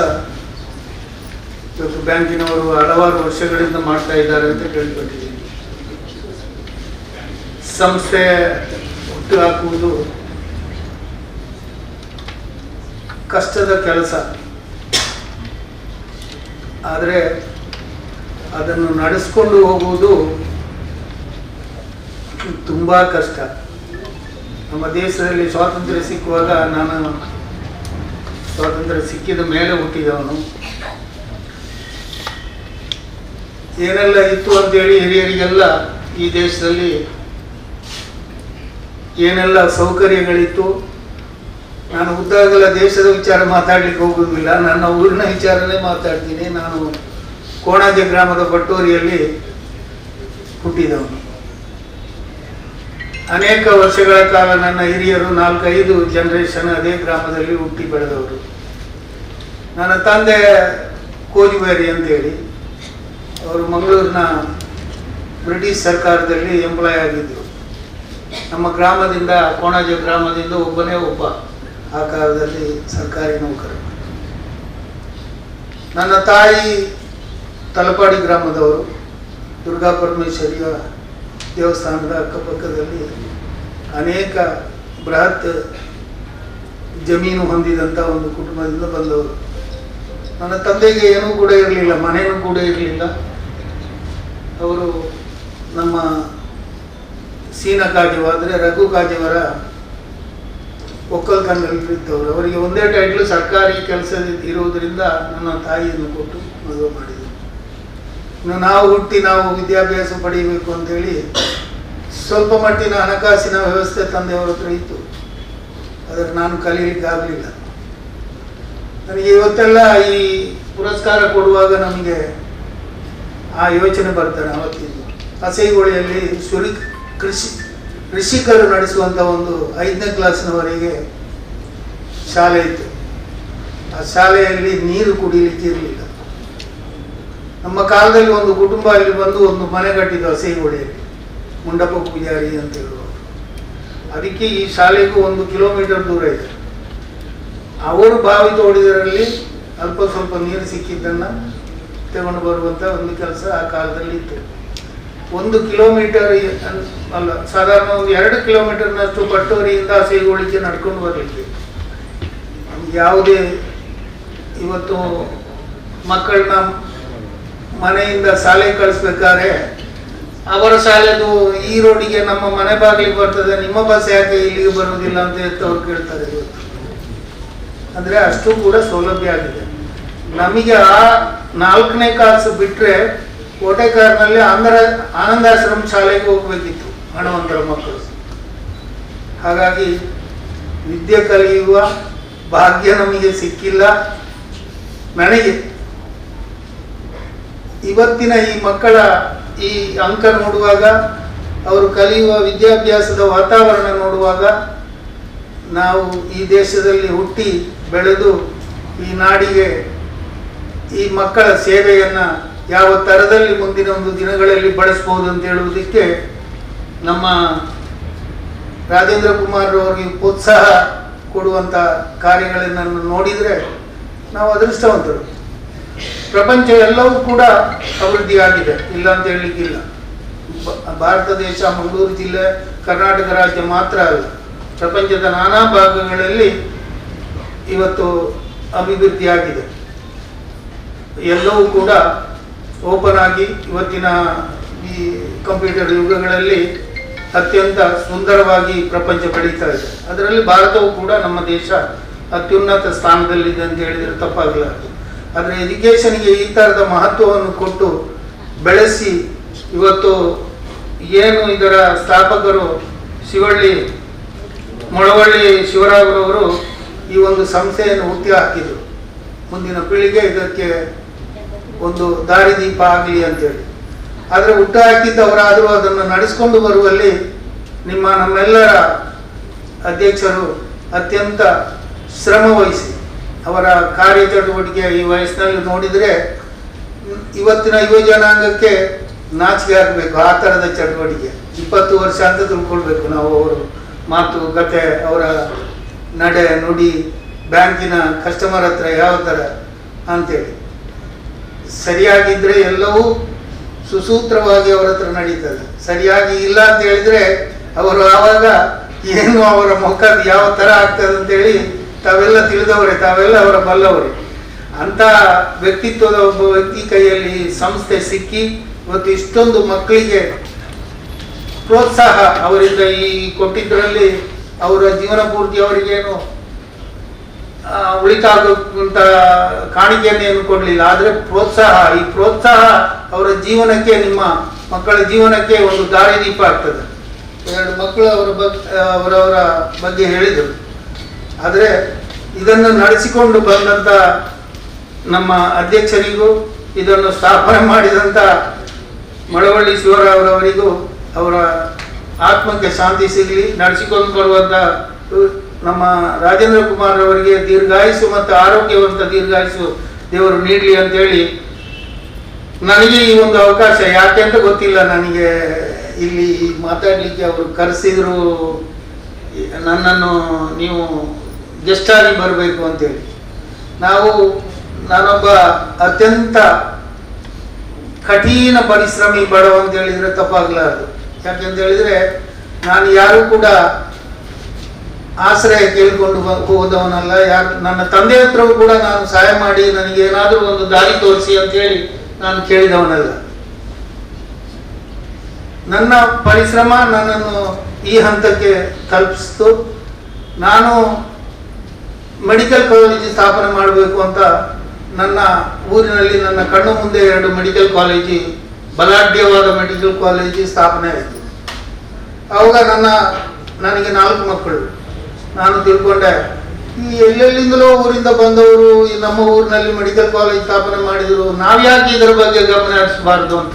ಇವತ್ತು ಬ್ಯಾಂಕಿನವರು ಹಲವಾರು ವರ್ಷಗಳಿಂದ ಮಾಡ್ತಾ ಇದ್ದಾರೆ ಅಂತ ಕೇಳ್ಪಟ್ಟಿದ್ದೀನಿ. ಸಂಸ್ಥೆ ಹುಟ್ಟು ಹಾಕುವುದು ಕಷ್ಟದ ಕೆಲಸ, ಆದರೆ ಅದನ್ನು ನಡೆಸ್ಕೊಂಡು ಹೋಗುವುದು ತುಂಬ ಕಷ್ಟ. ನಮ್ಮ ದೇಶದಲ್ಲಿ ಸ್ವಾತಂತ್ರ್ಯ ಸಿಕ್ಕುವಾಗ, ನಾನು ಸ್ವಾತಂತ್ರ್ಯ ಸಿಕ್ಕಿದ ಮೇಲೆ ಹುಟ್ಟಿದವನು, ಏನೆಲ್ಲ ಇತ್ತು ಅಂತೇಳಿ ಹಿರಿಯರಿಗೆಲ್ಲ ಈ ದೇಶದಲ್ಲಿ ಏನೆಲ್ಲ ಸೌಕರ್ಯಗಳಿತ್ತು. ನಾನು ಉದ್ದಾಗಲ ದೇಶದ ವಿಚಾರ ಮಾತಾಡ್ಲಿಕ್ಕೆ ಹೋಗುವುದಿಲ್ಲ, ನನ್ನ ಊರಿನ ವಿಚಾರನೇ ಮಾತಾಡ್ತೀನಿ. ನಾನು ಕೋಣಾಜೆ ಗ್ರಾಮದ ಬಟ್ಟೂರಿಯಲ್ಲಿ ಹುಟ್ಟಿದವನು. ಅನೇಕ ವರ್ಷಗಳ ಕಾಲ ನನ್ನ ಹಿರಿಯರು 4-5 ಜನರೇಷನ್ ಅದೇ ಗ್ರಾಮದಲ್ಲಿ ಹುಟ್ಟಿ ಬೆಳೆದವರು. ನನ್ನ ತಂದೆ ಕೋಜಿಬೇರಿ ಅಂತೇಳಿ, ಅವರು ಮಂಗಳೂರಿನ ಬ್ರಿಟಿಷ್ ಸರ್ಕಾರದಲ್ಲಿ ಎಂಪ್ಲಾಯ್ ಆಗಿದ್ದರು. ನಮ್ಮ ಗ್ರಾಮದಿಂದ, ಕೋಣಾಜೆ ಗ್ರಾಮದಿಂದ ಒಬ್ಬನೇ ಒಬ್ಬ ಆ ಕಾಲದಲ್ಲಿ ಸರ್ಕಾರಿ ನೌಕರ. ನನ್ನ ತಾಯಿ ತಲಪಾಡಿ ಗ್ರಾಮದವರು, ದುರ್ಗಾ ಪರಮೇಶ್ವರಿಯ ದೇವಸ್ಥಾನದ ಅಕ್ಕಪಕ್ಕದಲ್ಲಿ ಅನೇಕ ಬೃಹತ್ ಜಮೀನು ಹೊಂದಿದಂಥ ಒಂದು ಕುಟುಂಬದಿಂದ ಬಂದವರು. ನನ್ನ ತಂದೆಗೆ ಏನೂ ಕೂಡ ಇರಲಿಲ್ಲ, ಮನೆಯೂ ಕೂಡ ಇರಲಿಲ್ಲ. ಅವರು ನಮ್ಮ ಸೀನ ಕಾಜೇವ ಅಂದರೆ ರಘು ಕಾಜೇವರ ಒಕ್ಕಲ್ತನದಲ್ಲಿದ್ದವರು. ಅವರಿಗೆ ಒಂದೇ ಟೈಟ್ಲು ಸರ್ಕಾರಿ ಕೆಲಸ ಇರುವುದರಿಂದ ನನ್ನ ತಾಯಿಯನ್ನು ಕೊಟ್ಟು ಮದುವೆ ಮಾಡಿದರು. ನಾವು ಹುಟ್ಟಿ ನಾವು ವಿದ್ಯಾಭ್ಯಾಸ ಪಡೆಯಬೇಕು ಅಂತೇಳಿ ಸ್ವಲ್ಪ ಮಟ್ಟಿನ ಹಣಕಾಸಿನ ವ್ಯವಸ್ಥೆ ತಂದೆಯವರ ಹತ್ರ ಇತ್ತು, ಆದರೆ ನಾನು ಕಲೀಲಿಕ್ಕೆ ಆಗಲಿಲ್ಲ. ನನಗೆ ಇವತ್ತೆಲ್ಲ ಈ ಪುರಸ್ಕಾರ ಕೊಡುವಾಗ ನಮಗೆ ಆ ಯೋಚನೆ ಬರ್ತಾರೆ. ಅವತ್ತಿಂದು ಹಸೈಗೋಳಿಯಲ್ಲಿ ಕೃಷಿಕರು ನಡೆಸುವಂಥ ಒಂದು 5ನೇ ಕ್ಲಾಸಿನವರೆಗೆ ಶಾಲೆ ಇತ್ತು. ಆ ಶಾಲೆಯಲ್ಲಿ ನೀರು ಕುಡಿಲಿಕ್ಕೆ ಇರಲಿಲ್ಲ. ನಮ್ಮ ಕಾಲದಲ್ಲಿ ಒಂದು ಕುಟುಂಬ ಅಲ್ಲಿ ಬಂದು ಒಂದು ಮನೆ ಕಟ್ಟಿದ್ದು ಹಸೆಗೊಳಿಯಲ್ಲಿ, ಮುಂಡಪ್ಪ ಪೂಜಾರಿ ಅಂತ ಹೇಳುವ. ಅದಕ್ಕೆ ಈ ಶಾಲೆಗೂ 1 ಕಿಲೋಮೀಟರ್ ದೂರ ಇದೆ. ಅವರು ಬಾವಿ ತೋಡಿದರಲ್ಲಿ ಅಲ್ಪ ಸ್ವಲ್ಪ ನೀರು ಸಿಕ್ಕಿದ್ದನ್ನು ತಗೊಂಡು ಬರುವಂಥ ಒಂದು ಕೆಲಸ ಆ ಕಾಲದಲ್ಲಿ ಇತ್ತು. 1 ಕಿಲೋಮೀಟರ್ ಅಲ್ಲ, ಸಾಧಾರಣ ಒಂದು 2 ಕಿಲೋಮೀಟರ್ನಷ್ಟು ಪಟ್ಟೋರಿಯಿಂದ ಹಸೆಗೊಳಿಗೆ ನಡ್ಕೊಂಡು ಬರಲಿಕ್ಕೆ. ಯಾವುದೇ ಇವತ್ತು ಮಕ್ಕಳನ್ನ ಮನೆಯಿಂದ ಶಾಲೆಗೆ ಕಳಿಸ್ಬೇಕಾದ್ರೆ ಅವರ ಶಾಲೆದು ಈ ರೋಡಿಗೆ ನಮ್ಮ ಮನೆ ಬಾಗಿಲಿಗೆ ಬರ್ತದೆ, ನಿಮ್ಮ ಬಸ್ ಯಾಕೆ ಇಲ್ಲಿಗೆ ಬರುವುದಿಲ್ಲ ಅಂತ ಅವ್ರು ಕೇಳ್ತಾರೆ ಇವತ್ತು. ಅಂದರೆ ಅಷ್ಟು ಕೂಡ ಸೌಲಭ್ಯ ಆಗಿದೆ. ನಮಗೆ ಆ 4ನೇ ಕ್ಲಾಸ್ ಬಿಟ್ಟರೆ ಕೋಟೆಕಾರ್ನಲ್ಲಿ ಆನಂದಾಶ್ರಮ ಶಾಲೆಗೆ ಹೋಗಬೇಕಿತ್ತು ಹಣವಂತರ ಮಕ್ಕಳು. ಹಾಗಾಗಿ ವಿದ್ಯೆ ಕಲಿಯುವ ಭಾಗ್ಯ ನಮಗೆ ಸಿಕ್ಕಿಲ್ಲ. ನನಗೆ ಇವತ್ತಿನ ಈ ಮಕ್ಕಳ ಈ ಅಂಕ ನೋಡುವಾಗ, ಅವರು ಕಲಿಯುವ ವಿದ್ಯಾಭ್ಯಾಸದ ವಾತಾವರಣ ನೋಡುವಾಗ, ನಾವು ಈ ದೇಶದಲ್ಲಿ ಹುಟ್ಟಿ ಬೆಳೆದು ಈ ನಾಡಿಗೆ ಈ ಮಕ್ಕಳ ಸೇವೆಯನ್ನು ಯಾವ ಥರದಲ್ಲಿ ಮುಂದಿನ ಒಂದು ದಿನಗಳಲ್ಲಿ ಬಳಸ್ಬೋದು ಅಂತ ಹೇಳುವುದಕ್ಕೆ ನಮ್ಮ ರಾಜೇಂದ್ರ ಕುಮಾರ್ ಅವರಿಗೆ ಪ್ರೋತ್ಸಾಹ ಕೊಡುವಂಥ ಕಾರ್ಯಗಳನ್ನು ನೋಡಿದರೆ ನಾವು ಅದೃಷ್ಟವಂತರು. ಪ್ರಪಂಚ ಎಲ್ಲವೂ ಕೂಡ ಅಭಿವೃದ್ಧಿ ಆಗಿದೆ, ಇಲ್ಲ ಅಂತ ಹೇಳಲಿಕ್ಕಿಲ್ಲ. ಭಾರತ ದೇಶ, ಮಂಗಳೂರು ಜಿಲ್ಲೆ, ಕರ್ನಾಟಕ ರಾಜ್ಯ ಮಾತ್ರ ಅಲ್ಲ, ಪ್ರಪಂಚದ ನಾನಾ ಭಾಗಗಳಲ್ಲಿ ಇವತ್ತು ಅಭಿವೃದ್ಧಿ ಆಗಿದೆ. ಎಲ್ಲವೂ ಕೂಡ ಓಪನ್ ಆಗಿ ಇವತ್ತಿನ ಈ ಕಂಪ್ಯೂಟರ್ ಯುಗಗಳಲ್ಲಿ ಅತ್ಯಂತ ಸುಂದರವಾಗಿ ಪ್ರಪಂಚ ಬೆಳೀತಾ ಇದೆ. ಅದರಲ್ಲಿ ಭಾರತವು ಕೂಡ, ನಮ್ಮ ದೇಶ ಅತ್ಯುನ್ನತ ಸ್ಥಾನದಲ್ಲಿದೆ ಅಂತ ಹೇಳಿದರೆ ತಪ್ಪಾಗಲಾರದು. ಆದರೆ ಎಜುಕೇಷನ್ಗೆ ಈ ಥರದ ಮಹತ್ವವನ್ನು ಕೊಟ್ಟು ಬೆಳೆಸಿ ಇವತ್ತು ಏನು ಇದರ ಸ್ಥಾಪಕರು ಮೊಳವಳ್ಳಿ ಶಿವರಾವ್ರವರು ಈ ಒಂದು ಸಂಸ್ಥೆಯನ್ನು ಹುಟ್ಟಿ ಹಾಕಿದರು. ಮುಂದಿನ ಪೀಳಿಗೆ ಇದಕ್ಕೆ ಒಂದು ದಾರಿದೀಪ ಆಗಲಿ ಅಂತೇಳಿ. ಆದರೆ ಹುಟ್ಟು ಹಾಕಿದ್ದವರಾದರೂ ಅದನ್ನು ನಡೆಸ್ಕೊಂಡು ಬರುವಲ್ಲಿ ನಮ್ಮೆಲ್ಲರ ಅಧ್ಯಕ್ಷರು ಅತ್ಯಂತ ಶ್ರಮ ವಹಿಸಿ ಅವರ ಕಾರ್ಯಚಟುವಟಿಕೆ ಈ ವಯಸ್ಸಿನಲ್ಲಿ ನೋಡಿದರೆ ಇವತ್ತಿನ ಯುವ ಜನಾಂಗಕ್ಕೆ ನಾಚಿಕೆ ಆಗಬೇಕು. ಆ ಥರದ ಚಟುವಟಿಕೆ 20 ವರ್ಷ ಅಂತ ತಿಳ್ಕೊಳ್ಬೇಕು ನಾವು. ಅವರು ಮಾತುಕತೆ, ಅವರ ನಡೆ ನುಡಿ, ಬ್ಯಾಂಕಿನ ಕಸ್ಟಮರ್ ಹತ್ರ ಯಾವ ಥರ ಅಂತೇಳಿ ಸರಿಯಾಗಿದ್ದರೆ ಎಲ್ಲವೂ ಸುಸೂತ್ರವಾಗಿ ಅವರ ಹತ್ರ ನಡೀತದೆ. ಸರಿಯಾಗಿ ಇಲ್ಲ ಅಂತ ಹೇಳಿದರೆ ಅವರು ಆವಾಗ ಏನು ಅವರ ಮುಖ ಯಾವ ಥರ ಆಗ್ತದೆ ಅಂತೇಳಿ ತಾವೆಲ್ಲ ತಿಳಿದವರೇ, ತಾವೆಲ್ಲ ಅವರ ಬಲ್ಲವರೇ. ಅಂಥ ವ್ಯಕ್ತಿತ್ವದ ಒಬ್ಬ ವ್ಯಕ್ತಿ ಕೈಯಲ್ಲಿ ಸಂಸ್ಥೆ ಸಿಕ್ಕಿ ಇವತ್ತು ಇಷ್ಟೊಂದು ಮಕ್ಕಳಿಗೆ ಪ್ರೋತ್ಸಾಹ ಅವರಿಂದ ಈ ಕೊಟ್ಟಿದ್ದರಲ್ಲಿ ಅವರ ಜೀವನ ಪೂರ್ತಿ ಅವರಿಗೇನು ಉಳಿತಾಗುವಂಥ ಕಾಣಿಕೆಯನ್ನು ಏನು ಕೊಡಲಿಲ್ಲ. ಆದರೆ ಈ ಪ್ರೋತ್ಸಾಹ ಅವರ ಜೀವನಕ್ಕೆ, ನಿಮ್ಮ ಮಕ್ಕಳ ಜೀವನಕ್ಕೆ ಒಂದು ದಾರಿದೀಪ ಆಗ್ತದೆ. 2 ಮಕ್ಕಳು ಅವರವರ ಬಗ್ಗೆ ಹೇಳಿದರು. ಆದರೆ ಇದನ್ನು ನಡೆಸಿಕೊಂಡು ಬಂದಂಥ ನಮ್ಮ ಅಧ್ಯಕ್ಷರಿಗೂ, ಇದನ್ನು ಸ್ಥಾಪನೆ ಮಾಡಿದಂಥ ಮೊಳವಳ್ಳಿ ಶಿವರಾವ್ರವರಿಗೂ ಅವರ ಆತ್ಮಕ್ಕೆ ಶಾಂತಿ ಸಿಗಲಿ. ನಡೆಸಿಕೊಂಡು ಬರುವಂಥ ನಮ್ಮ ರಾಜೇಂದ್ರ ಕುಮಾರ್ ಅವರಿಗೆ ದೀರ್ಘಾಯುಸ್ಸು ಮತ್ತು ಆರೋಗ್ಯವಂತ ದೀರ್ಘಾಯುಸ್ಸು ದೇವರು ನೀಡಲಿ ಅಂತೇಳಿ, ನನಗೆ ಈ ಒಂದು ಅವಕಾಶ ಯಾಕೆ ಅಂತ ಗೊತ್ತಿಲ್ಲ. ನನಗೆ ಇಲ್ಲಿ ಮಾತಾಡಲಿಕ್ಕೆ ಅವರು ಕರೆಸಿದ್ರು, ನನ್ನನ್ನು ನೀವು ಗೆಸ್ಟಾಗಿ ಬರಬೇಕು ಅಂತೇಳಿ. ನಾನೊಬ್ಬ ಅತ್ಯಂತ ಕಠಿಣ ಪರಿಶ್ರಮಿ ಬಡವ ಅಂತ ಹೇಳಿದರೆ ತಪ್ಪಾಗಲಾರದು. ಯಾಕೆಂತ ಹೇಳಿದರೆ ನಾನು ಯಾರು ಕೂಡ ಆಶ್ರಯ ಕೇಳಿಕೊಂಡು ಹೋದವನಲ್ಲ. ನನ್ನ ತಂದೆ ಹತ್ರವೂ ಕೂಡ ನಾನು ಸಹಾಯ ಮಾಡಿ ನನಗೇನಾದರೂ ಒಂದು ದಾರಿ ತೋರಿಸಿ ಅಂತೇಳಿ ನಾನು ಕೇಳಿದವನಲ್ಲ. ನನ್ನ ಪರಿಶ್ರಮ ನನ್ನನ್ನು ಈ ಹಂತಕ್ಕೆ ತಲುಪಿಸ್ತು. ನಾನು ಮೆಡಿಕಲ್ ಕಾಲೇಜ್ ಸ್ಥಾಪನೆ ಮಾಡಬೇಕು ಅಂತ ನನ್ನ ಊರಿನಲ್ಲಿ ನನ್ನ ಕಣ್ಣು ಮುಂದೆ 2 ಮೆಡಿಕಲ್ ಕಾಲೇಜು, ಬಲಾಢ್ಯವಾದ ಮೆಡಿಕಲ್ ಕಾಲೇಜು ಸ್ಥಾಪನೆ ಆಯಿತು. ಆವಾಗ ನನಗೆ 4 ಮಕ್ಕಳು. ನಾನು ತಿಳ್ಕೊಂಡೆ, ಈ ಎಲ್ಲೆಲ್ಲಿಂದಲೋ ಊರಿಂದ ಬಂದವರು ಈ ನಮ್ಮ ಊರಿನಲ್ಲಿ ಮೆಡಿಕಲ್ ಕಾಲೇಜ್ ಸ್ಥಾಪನೆ ಮಾಡಿದರು, ನಾವ್ಯಾಕೆ ಇದರ ಬಗ್ಗೆ ಗಮನ ಹರಿಸಬಾರ್ದು ಅಂತ.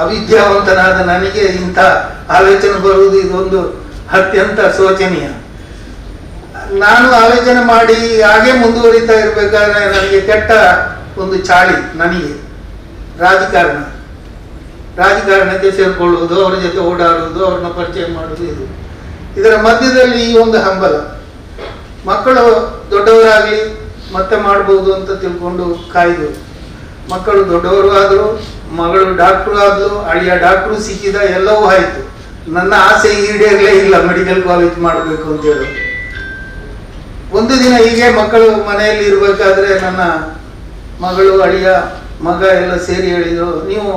ಅವಿದ್ಯಾವಂತನಾದ ನನಗೆ ಇಂಥ ಆಲೋಚನೆ ಬರುವುದು ಇದೊಂದು ಅತ್ಯಂತ ಶೋಚನೀಯ. ನಾನು ಆಲೋಚನೆ ಮಾಡಿ ಹಾಗೆ ಮುಂದುವರಿತಾ ಇರಬೇಕಾದ್ರೆ ನನಗೆ ಕೆಟ್ಟ ಒಂದು ಚಾಳಿ. ರಾಜಕಾರಣಕ್ಕೆ ಸೇರ್ಕೊಳ್ಳುವುದು, ಅವರ ಜೊತೆ ಓಡಾಡುವುದು, ಅವ್ರನ್ನ ಪರಿಚಯ ಮಾಡುವುದು, ಇದರ ಮಧ್ಯದಲ್ಲಿ ಈ ಒಂದು ಹಂಬಲ. ಮಕ್ಕಳು ದೊಡ್ಡವರಾಗಲಿ ಮತ್ತೆ ಮಾಡ್ಬೋದು ಅಂತ ತಿಳ್ಕೊಂಡು ಕಾಯ್ದು, ಮಕ್ಕಳು ದೊಡ್ಡವರು ಆದರು, ಮಗಳು ಡಾಕ್ಟ್ರು ಆದಳು, ಅಳಿಯ ಡಾಕ್ಟ್ರು ಸಿಕ್ಕಿದ, ಎಲ್ಲವೂ ಆಯಿತು. ನನ್ನ ಆಸೆ ಈಡೇರಲೇ ಇಲ್ಲ ಮೆಡಿಕಲ್ ಕಾಲೇಜ್ ಮಾಡಬೇಕು ಅಂತೇಳಿ. ಒಂದು ದಿನ ಹೀಗೆ ಮಕ್ಕಳು ಮನೆಯಲ್ಲಿ ಇರಬೇಕಾದ್ರೆ ನನ್ನ ಮಗಳು, ಅಳಿಯ, ಮಗ ಎಲ್ಲ ಸೇರಿ ಹೇಳಿದರು, ನೀವು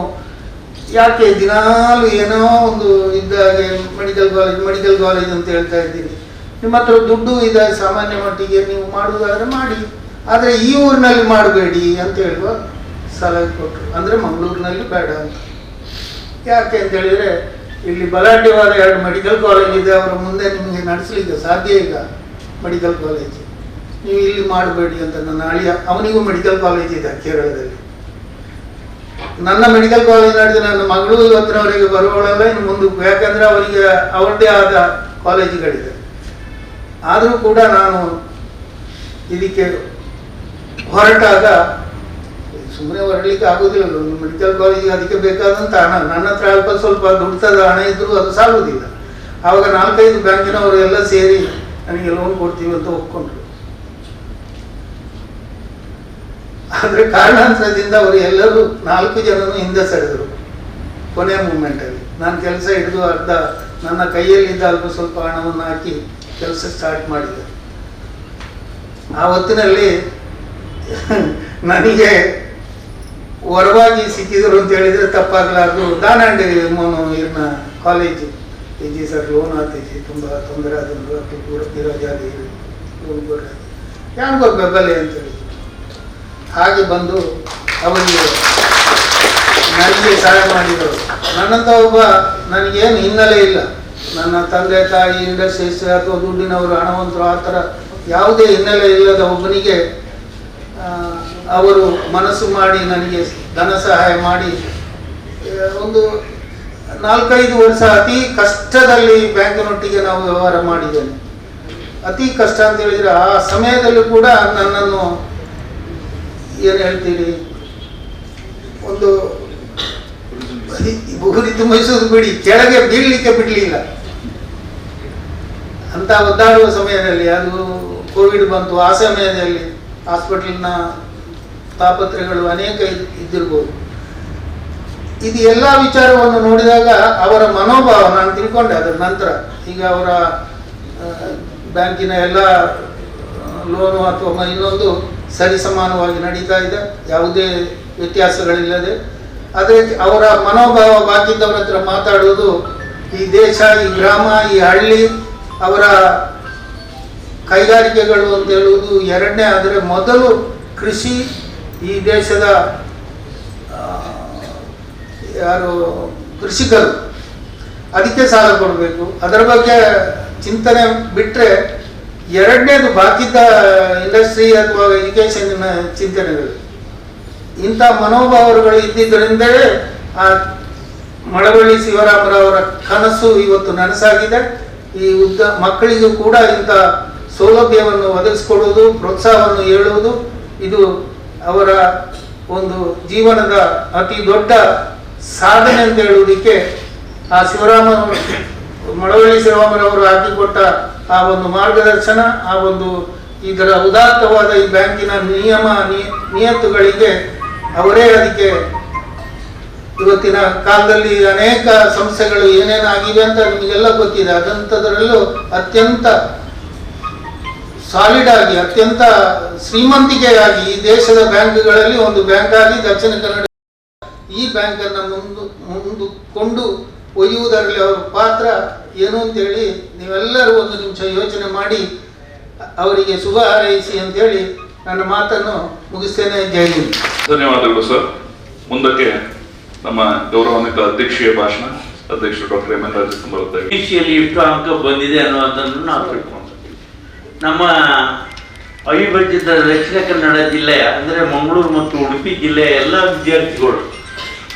ಯಾಕೆ ದಿನಾಲು ಏನೋ ಒಂದು ಇದ್ದಾಗೆ ಮೆಡಿಕಲ್ ಕಾಲೇಜ್ ಅಂತ ಹೇಳ್ತಾ ಇದ್ದೀರಿ, ನಿಮ್ಮ ಹತ್ರ ದುಡ್ಡು ಇದೆ, ಸಾಮಾನ್ಯ ಮಟ್ಟಿಗೆ ನೀವು ಮಾಡುವುದಾದ್ರೆ ಮಾಡಿ, ಆದರೆ ಈ ಊರಿನಲ್ಲಿ ಮಾಡಬೇಡಿ ಅಂತ ಹೇಳುವ ಸಲಹೆ ಕೊಟ್ಟರು. ಅಂದರೆ ಮಂಗಳೂರಿನಲ್ಲಿ ಬೇಡ ಅಂತ. ಯಾಕೆ ಅಂತ ಹೇಳಿದರೆ ಇಲ್ಲಿ ಬಲಾಢ್ಯವಾದ 2 ಮೆಡಿಕಲ್ ಕಾಲೇಜ್ ಇದೆ, ಅವರ ಮುಂದೆ ನಿಮಗೆ ನಡೆಸಲಿಕ್ಕೆ ಸಾಧ್ಯ ಈಗ ಮೆಡಿಕಲ್ ಕಾಲೇಜ್, ನೀವು ಇಲ್ಲಿ ಮಾಡಬೇಡಿ ಅಂತ ನನ್ನ ಅಳಿಯ, ಅವನಿಗೂ ಮೆಡಿಕಲ್ ಕಾಲೇಜ್ ಇದೆ ಕೇರಳದಲ್ಲಿ. ನನ್ನ ಮೆಡಿಕಲ್ ಕಾಲೇಜ್ ನಡೆದು ನನ್ನ ಮಗಳು ಇವತ್ತಿನವರೆಗೆ ಬರುವವಳೆಲ್ಲ ಇನ್ನು ಮುಂದಕ್ಕೆ, ಯಾಕಂದರೆ ಅವರಿಗೆ ಅವರದೇ ಆದ ಕಾಲೇಜುಗಳಿದೆ. ಆದರೂ ಕೂಡ ನಾನು ಇದಕ್ಕೆ ಹೊರಟಾಗ ಸುಮ್ಮನೆ ಹೊರಡ್ಲಿಕ್ಕೆ ಆಗೋದಿಲ್ಲ. ಒಂದು ಮೆಡಿಕಲ್ ಕಾಲೇಜಿಗೆ ಅದಕ್ಕೆ ಬೇಕಾದಂಥ ಹಣ, ನನ್ನ ಹತ್ರ ಅಲ್ಪ ಸ್ವಲ್ಪ ದುಡ್ತದ ಹಣ ಇದ್ದರೂ ಅದು ಸಾಲುವುದಿಲ್ಲ. ಆವಾಗ 4-5 ಬ್ಯಾಂಕಿನವರು ಎಲ್ಲ ಸೇರಿ ನನಗೆ ಲೋನ್ ಕೊಡ್ತೀವಿ ಅಂತ ಒಪ್ಕೊಂಡ್ರು. ಆದರೆ ಕಾರಣಾಂತರದಿಂದ ಅವರು ಎಲ್ಲರೂ 4 ಜನನು ಹಿಂದೆ ಸರಿದರು. ಕೊನೆಯ ಮೂಮೆಂಟಲ್ಲಿ ನಾನು ಕೆಲಸ ಹಿಡಿದು ಅರ್ಧ ನನ್ನ ಕೈಯಲ್ಲಿದ್ದ ಅಲ್ಪ ಸ್ವಲ್ಪ ಹಣವನ್ನು ಹಾಕಿ ಕೆಲಸ ಸ್ಟಾರ್ಟ್ ಮಾಡಿದೆ. ಆ ಹೊತ್ತಿನಲ್ಲಿ ನನಗೆ ಹೊರವಾಗಿ ಸಿಕ್ಕಿದ್ರು ಅಂತ ಹೇಳಿದರೆ ತಪ್ಪಾಗಲಾರ್ದು. ದಾನಂಡೆ ಇರ್ನ ಕಾಲೇಜು जी सर लोन आती थी, ತುಂಬ ತೊಂದರೆ ಆದಂದ್ರು, ಅದು ಕೂಡ ಇರೋಜಾಗಿ ಲೋನ್ ಕೊಡ್ರಿ ಯಾರಿಗೋ ಬೆಂಬಲೆ ಅಂತೇಳಿ ಹಾಗೆ ಬಂದು ಅವರಿಗೆ ನನಗೆ ಸಹಾಯ ಮಾಡಿದರು. ನನ್ನಂತ ಒಬ್ಬ, ನನಗೇನು ಹಿನ್ನೆಲೆ ಇಲ್ಲ, ನನ್ನ ತಂದೆ ತಾಯಿ ಇಂಡಸ್ಟ್ರೀಸ್ ಅಥವಾ ದುಡ್ಡಿನವರು ಹಣವಂತರು ಆ ಥರ ಯಾವುದೇ ಹಿನ್ನೆಲೆ ಇಲ್ಲದ ಒಬ್ಬನಿಗೆ ಅವರು ಮನಸ್ಸು ಮಾಡಿ ನನಗೆ ಧನ ಸಹಾಯ ಮಾಡಿ ಒಂದು 4-5 ವರ್ಷ ಅತಿ ಕಷ್ಟದಲ್ಲಿ ಬ್ಯಾಂಕಿನೊಟ್ಟಿಗೆ ನಾವು ವ್ಯವಹಾರ ಮಾಡಿದ್ದೇನೆ. ಅತಿ ಕಷ್ಟ ಅಂತ ಹೇಳಿದರೆ ಆ ಸಮಯದಲ್ಲೂ ಕೂಡ ನನ್ನನ್ನು ಏನು ಹೇಳ್ತೀರಿ, ಒಂದು ಹುರಿ ತುಂಬಿಸೋದು ಬಿಡಿ, ಕೆಳಗೆ ಬೀಳಲಿಕ್ಕೆ ಬಿಡಲಿಲ್ಲ ಅಂತ ಒದ್ದಾಡುವ ಸಮಯದಲ್ಲಿ. ಅದು ಕೋವಿಡ್ ಬಂತು, ಆ ಸಮಯದಲ್ಲಿ ಹಾಸ್ಪಿಟಲ್ನ ತಾಪತ್ರೆಗಳು ಅನೇಕ ಇದ್ದಿರ್ಬೋದು. ಇದು ಎಲ್ಲ ವಿಚಾರವನ್ನು ನೋಡಿದಾಗ ಅವರ ಮನೋಭಾವ ನಾನು ತಿಳ್ಕೊಂಡೆ. ಅದರ ನಂತರ ಈಗ ಅವರ ಬ್ಯಾಂಕಿನ ಎಲ್ಲ ಲೋನು ಅಥವಾ ಇನ್ನೊಂದು ಸರಿಸಮಾನವಾಗಿ ನಡೀತಾ ಇದೆ, ಯಾವುದೇ ವ್ಯತ್ಯಾಸಗಳಿಲ್ಲದೆ. ಆದರೆ ಅವರ ಮನೋಭಾವ ಬಾಕಿದ್ದವರ ಹತ್ರ ಮಾತಾಡುವುದು, ಈ ದೇಶ, ಈ ಗ್ರಾಮ, ಈ ಹಳ್ಳಿ, ಅವರ ಕೈಗಾರಿಕೆಗಳು ಅಂತ ಹೇಳುವುದು ಎರಡನೇ. ಆದರೆ ಮೊದಲು ಕೃಷಿ, ಈ ದೇಶದ ಯಾರು ಕೃಷಿಕರು, ಅದಕ್ಕೆ ಸಾಲ ಕೊಡಬೇಕು, ಅದರ ಬಗ್ಗೆ ಚಿಂತನೆ ಬಿಟ್ಟರೆ ಎರಡನೇದು ಬಾಕಿದ್ದ ಇಂಡಸ್ಟ್ರಿ ಅಥವಾ ಎಜುಕೇಷನ್ನ ಚಿಂತನೆಗಳು. ಇಂಥ ಮನೋಭಾವಗಳು ಇದ್ದಿದ್ದರಿಂದಲೇ ಆ ಮಳವಳ್ಳಿ ಶಿವರಾಮರವರ ಕನಸು ಇವತ್ತು ನನಸಾಗಿದೆ. ಈ ಮಕ್ಕಳಿಗೂ ಕೂಡ ಇಂಥ ಸೌಲಭ್ಯವನ್ನು ಒದಗಿಸಿಕೊಡುವುದು, ಪ್ರೋತ್ಸಾಹವನ್ನು ಹೇಳುವುದು, ಇದು ಅವರ ಒಂದು ಜೀವನದ ಅತಿ ದೊಡ್ಡ ಸಾಧನೆ ಅಂತ ಹೇಳುವುದಕ್ಕೆ ಆ ಮಳವಳ್ಳಿ ಶಿವರಾಮರವರು ಹಾಕಿಕೊಟ್ಟ ಆ ಒಂದು ಮಾರ್ಗದರ್ಶನ, ಆ ಒಂದು ಇದರ ಉದಾತ್ತವಾದ ಈ ಬ್ಯಾಂಕಿನ ನಿಯತ್ತುಗಳಿಗೆ ಅವರೇ ಅದಕ್ಕೆ ಇವತ್ತಿನ ಕಾಲದಲ್ಲಿ ಅನೇಕ ಸಂಸ್ಥೆಗಳು ಏನೇನಾಗಿವೆ ಅಂತ ನಿಮಗೆಲ್ಲ ಗೊತ್ತಿದೆ. ಅದಂಥದ್ರಲ್ಲೂ ಅತ್ಯಂತ ಸಾಲಿಡ್ ಆಗಿ, ಅತ್ಯಂತ ಶ್ರೀಮಂತಿಕೆಯಾಗಿ ಈ ದೇಶದ ಬ್ಯಾಂಕ್ಗಳಲ್ಲಿ ಒಂದು ಬ್ಯಾಂಕ್ ಆಗಿ ದಕ್ಷಿಣ ಕನ್ನಡ ಈ ಬ್ಯಾಂಕನ್ನು ಮುಂದುಕೊಂಡು ಒಯ್ಯುವುದರಲ್ಲಿ ಅವರ ಪಾತ್ರ ಏನು ಅಂತೇಳಿ ನೀವೆಲ್ಲರೂ ಒಂದು ನಿಮಿಷ ಯೋಚನೆ ಮಾಡಿ ಅವರಿಗೆ ಶುಭ ಹಾರೈಸಿ ಅಂತೇಳಿ ನನ್ನ ಮಾತನ್ನು ಮುಗಿಸ್ತೇನೆ. ಜೈ ಹಿಂದ್. ಧನ್ಯವಾದಗಳು ಸರ್. ಮುಂದಕ್ಕೆ ನಮ್ಮ ಗೌರವಾನ್ವಿತ ಅಧ್ಯಕ್ಷೀಯ ಭಾಷಣ ಅಧ್ಯಕ್ಷರು ಡಾಕ್ಟರ್ ಎಂ ಎನ್ ರಾಜೇಶ್ ಬರುತ್ತೇವೆ. ಪರೀಕ್ಷೆಯಲ್ಲಿ ಎಷ್ಟು ಅಂಕ ಬಂದಿದೆ ಅನ್ನೋದನ್ನು ನಾವು ತಿಳ್ಕೊಂಡಿದ್ದೀವಿ. ನಮ್ಮ ಅವಿಭಜಿತ ದಕ್ಷಿಣ ಕನ್ನಡ ಜಿಲ್ಲೆಯ ಅಂದರೆ ಮಂಗಳೂರು ಮತ್ತು ಉಡುಪಿ ಜಿಲ್ಲೆಯ ಎಲ್ಲ ವಿದ್ಯಾರ್ಥಿಗಳು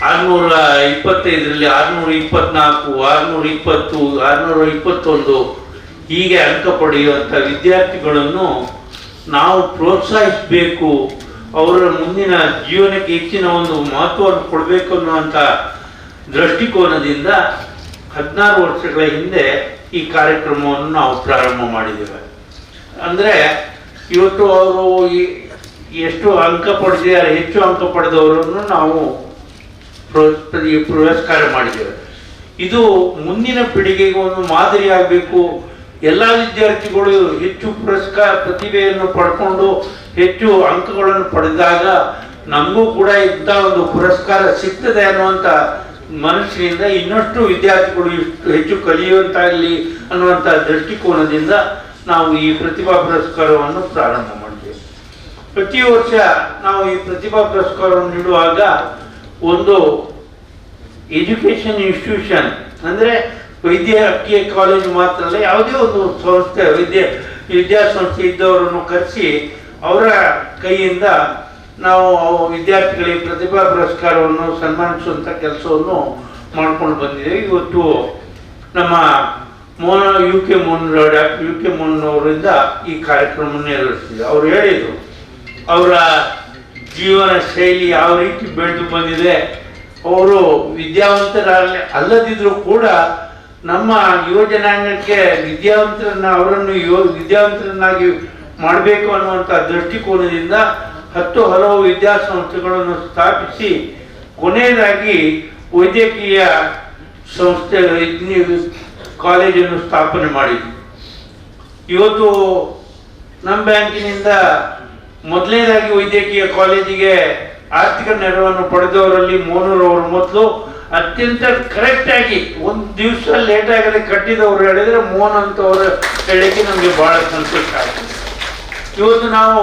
625ರಲ್ಲಿ 624, 620, 621 ಹೀಗೆ ಅಂಕ ಪಡೆಯುವಂಥ ವಿದ್ಯಾರ್ಥಿಗಳನ್ನು ನಾವು ಪ್ರೋತ್ಸಾಹಿಸಬೇಕು. ಅವರ ಮುಂದಿನ ಜೀವನಕ್ಕೆ ಹೆಚ್ಚಿನ ಒಂದು ಮಹತ್ವವನ್ನು ಕೊಡಬೇಕು ಅನ್ನುವಂಥ ದೃಷ್ಟಿಕೋನದಿಂದ 16 ವರ್ಷಗಳ ಹಿಂದೆ ಈ ಕಾರ್ಯಕ್ರಮವನ್ನು ನಾವು ಪ್ರಾರಂಭ ಮಾಡಿದ್ದೇವೆ. ಅಂದರೆ ಇವತ್ತು ಅವರು ಎಷ್ಟು ಅಂಕ ಪಡೆದಿದ್ದಾರೆ, ಹೆಚ್ಚು ಅಂಕ ಪಡೆದವರನ್ನು ನಾವು ಪುರಸ್ಕಾರ ಮಾಡಿದ್ದೇವೆ. ಇದು ಮುಂದಿನ ಪೀಳಿಗೆಗೆ ಒಂದು ಮಾದರಿಯಾಗಬೇಕು. ಎಲ್ಲ ವಿದ್ಯಾರ್ಥಿಗಳು ಹೆಚ್ಚು ಪ್ರತಿಭೆಯನ್ನು ಪಡ್ಕೊಂಡು ಹೆಚ್ಚು ಅಂಕಗಳನ್ನು ಪಡೆದಾಗ ನಮಗೂ ಕೂಡ ಇಂಥ ಒಂದು ಪುರಸ್ಕಾರ ಸಿಗ್ತದೆ ಅನ್ನುವಂಥ ಮನಸ್ಸಿನಿಂದ ಇನ್ನಷ್ಟು ವಿದ್ಯಾರ್ಥಿಗಳು ಹೆಚ್ಚು ಕಲಿಯುವಂತಾಗಲಿ ಅನ್ನುವಂಥ ದೃಷ್ಟಿಕೋನದಿಂದ ನಾವು ಈ ಪ್ರತಿಭಾ ಪುರಸ್ಕಾರವನ್ನು ಪ್ರಾರಂಭ ಮಾಡಿದ್ದೇವೆ. ಪ್ರತಿ ವರ್ಷ ನಾವು ಈ ಪ್ರತಿಭಾ ಪುರಸ್ಕಾರವನ್ನು ನೀಡುವಾಗ ಒಂದು ಎಜುಕೇಷನ್ ಇನ್ಸ್ಟಿಟ್ಯೂಷನ್ ಅಂದರೆ ವೈದ್ಯಕೀಯ ಕಾಲೇಜು ಮಾತ್ರ ಅಲ್ಲ, ಯಾವುದೇ ಒಂದು ಸಂಸ್ಥೆ ವಿದ್ಯಾಸಂಸ್ಥೆ ಇದ್ದವರನ್ನು ಕರೆಸಿ ಅವರ ಕೈಯಿಂದ ನಾವು ವಿದ್ಯಾರ್ಥಿಗಳಿಗೆ ಪ್ರತಿಭಾ ಪುರಸ್ಕಾರವನ್ನು ಸನ್ಮಾನಿಸುವಂಥ ಕೆಲಸವನ್ನು ಮಾಡ್ಕೊಂಡು ಬಂದಿದ್ದೇವೆ. ಇವತ್ತು ನಮ್ಮ ಯು ಕೆ ಮೋಹನ್ ಅವರಿಂದ ಈ ಕಾರ್ಯಕ್ರಮ ನೆರವೇರಿಸಿದೆ. ಅವರು ಹೇಳಿದರು ಅವರ ಜೀವನ ಶೈಲಿ ಯಾವ ರೀತಿ ಬೆಳೆದು ಬಂದಿದೆ. ಅವರು ಅಲ್ಲದಿದ್ದರೂ ಕೂಡ ನಮ್ಮ ಯುವ ಜನಾಂಗಕ್ಕೆ ಅವರನ್ನು ವಿದ್ಯಾವಂತರನ್ನಾಗಿ ಮಾಡಬೇಕು ಅನ್ನುವಂಥ ದೃಷ್ಟಿಕೋನದಿಂದ ಹಲವು ವಿದ್ಯಾಸಂಸ್ಥೆಗಳನ್ನು ಸ್ಥಾಪಿಸಿ ಕೊನೆಯದಾಗಿ ವೈದ್ಯಕೀಯ ಸಂಸ್ಥೆ ಕಾಲೇಜನ್ನು ಸ್ಥಾಪನೆ ಮಾಡಿದ್ರು. ಇವತ್ತು ನಮ್ಮ ಬ್ಯಾಂಕಿನಿಂದ ಮೊದಲನೇದಾಗಿ ವೈದ್ಯಕೀಯ ಕಾಲೇಜಿಗೆ ಆರ್ಥಿಕ ನೆರವನ್ನು ಪಡೆದವರಲ್ಲಿ ಮೋನೂರವರು ಮೊದಲು ಅತ್ಯಂತ ಕರೆಕ್ಟಾಗಿ ಒಂದು ದಿವಸ ಲೇಟ್ ಆಗದೆ ಕಟ್ಟಿದವರು ಹೇಳಿದರೆ ಮೋಹನ್ ಅಂತವರು ಹೇಳಿಕೆ ನಮಗೆ ಬಹಳ ಸಂತೋಷ ಆಗ್ತದೆ. ಇವತ್ತು ನಾವು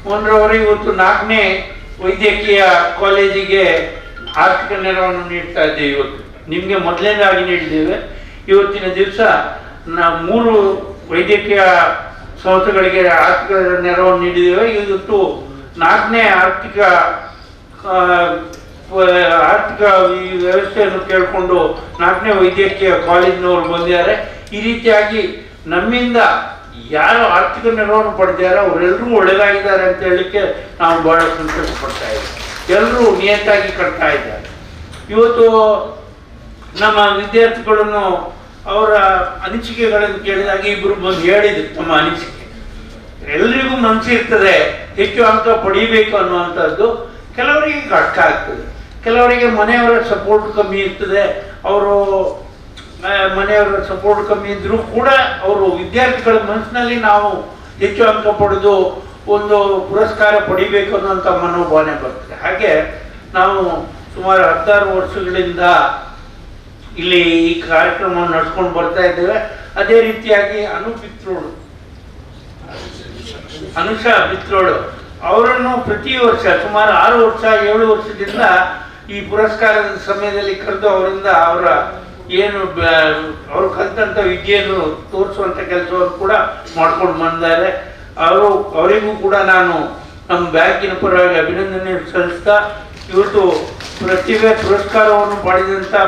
ಮೋಹನ್ರವರು ಇವತ್ತು 4ನೇ ವೈದ್ಯಕೀಯ ಕಾಲೇಜಿಗೆ ಆರ್ಥಿಕ ನೆರವನ್ನು ನೀಡ್ತಾ ಇದ್ದೇವೆ. ಇವತ್ತು ನಿಮಗೆ ಮೊದಲನೇದಾಗಿ ನೀಡಿದ್ದೇವೆ. ಇವತ್ತಿನ ದಿವಸ 3 ವೈದ್ಯಕೀಯ ಸಂಸ್ಥೆಗಳಿಗೆ ಆರ್ಥಿಕ ನೆರವನ್ನು ನೀಡಿದ್ದೇವೆ. ಇವತ್ತು 4ನೇ ಆರ್ಥಿಕ ವ್ಯವಸ್ಥೆಯನ್ನು ಕೇಳಿಕೊಂಡು 4ನೇ ವೈದ್ಯಕೀಯ ಕಾಲೇಜಿನವರು ಬಂದಿದ್ದಾರೆ. ಈ ರೀತಿಯಾಗಿ ನಮ್ಮಿಂದ ಯಾರು ಆರ್ಥಿಕ ನೆರವನ್ನು ಪಡೆದಿದ್ದಾರೆ ಅವರೆಲ್ಲರೂ ಒಳ್ಳೆಯದಾಗಿದ್ದಾರೆ ಅಂತ ಹೇಳಲಿಕ್ಕೆ ನಾವು ಬಹಳ ಸಂತೋಷ ಪಡ್ತಾ ಇದ್ದೀವಿ. ಎಲ್ಲರೂ ನಿಯತ್ತಾಗಿ ಕಟ್ತಾ ಇದ್ದಾರೆ. ಇವತ್ತು ನಮ್ಮ ವಿದ್ಯಾರ್ಥಿಗಳನ್ನು ಅವರ ಅನಿಸಿಕೆಗಳನ್ನು ಕೇಳಿದಾಗ ಇಬ್ಬರು ಬಂದು ಹೇಳಿದ್ರು ತಮ್ಮ ಅನಿಸಿಕೆ. ಎಲ್ಲರಿಗೂ ಮನಸ್ಸಿರ್ತದೆ ಹೆಚ್ಚು ಅಂಕ ಪಡೀಬೇಕು ಅನ್ನುವಂಥದ್ದು. ಕೆಲವರಿಗೆ ಕಷ್ಟ ಆಗ್ತದೆ, ಕೆಲವರಿಗೆ ಮನೆಯವರ ಸಪೋರ್ಟ್ ಕಮ್ಮಿ ಇರ್ತದೆ. ಅವರು ಮನೆಯವರ ಸಪೋರ್ಟ್ ಕಮ್ಮಿ ಇದ್ದರೂ ಕೂಡ ಅವರು ವಿದ್ಯಾರ್ಥಿಗಳ ಮನಸ್ಸಿನಲ್ಲಿ ನಾವು ಹೆಚ್ಚು ಅಂಕ ಪಡೆದು ಒಂದು ಪುರಸ್ಕಾರ ಪಡಿಬೇಕು ಅನ್ನೋಂಥ ಮನೋಭಾವನೆ ಬರ್ತದೆ. ಹಾಗೆ ನಾವು ಸುಮಾರು 16 ವರ್ಷಗಳಿಂದ ಇಲ್ಲಿ ಈ ಕಾರ್ಯಕ್ರಮವನ್ನು ನಡೆಸ್ಕೊಂಡು ಬರ್ತಾ ಇದ್ದೇವೆ. ಅದೇ ರೀತಿಯಾಗಿ ಅನುಷಾ ಬಿತ್ರೋಳು ಅವರನ್ನು ಪ್ರತಿ ವರ್ಷ ಸುಮಾರು 6 ವರ್ಷ 7 ವರ್ಷದಿಂದ ಈ ಪುರಸ್ಕಾರದ ಸಮಯದಲ್ಲಿ ಕರೆದು ಅವರಿಂದ ಅವರು ಕಲಿತಂಥ ವಿದ್ಯೆಯನ್ನು ತೋರಿಸುವಂಥ ಕೆಲಸವನ್ನು ಕೂಡ ಮಾಡ್ಕೊಂಡು ಬಂದಿದ್ದಾರೆ. ಅವರಿಗೂ ಕೂಡ ನಾನು ನಮ್ಮ ಬ್ಯಾಂಕಿನ ಪರವಾಗಿ ಅಭಿನಂದನೆ ಸಲ್ಲಿಸ್ತಾ, ಇವತ್ತು ಪ್ರತಿಭೆ ಪುರಸ್ಕಾರವನ್ನು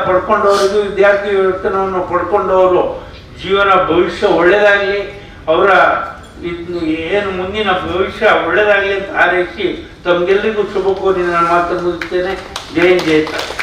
ಪಡ್ಕೊಂಡವರಿಗೂ ವಿದ್ಯಾರ್ಥಿ ವೇತನವನ್ನು ಪಡ್ಕೊಂಡವರು ಜೀವನ ಭವಿಷ್ಯ ಒಳ್ಳೆಯದಾಗಲಿ, ಅವರ ಏನು ಮುಂದಿನ ಭವಿಷ್ಯ ಒಳ್ಳೆಯದಾಗಲಿ ಅಂತ ಹಾರೈಸಿ ತಮಗೆಲ್ಲರಿಗೂ ಶುಭ ಕೋರಿ ನಾನು ಮಾತನ್ನು ಮುಗಿಸ್ತೇನೆ. ಜೈ ಹಿಂದ್, ಜೈ ಭಾರತ್.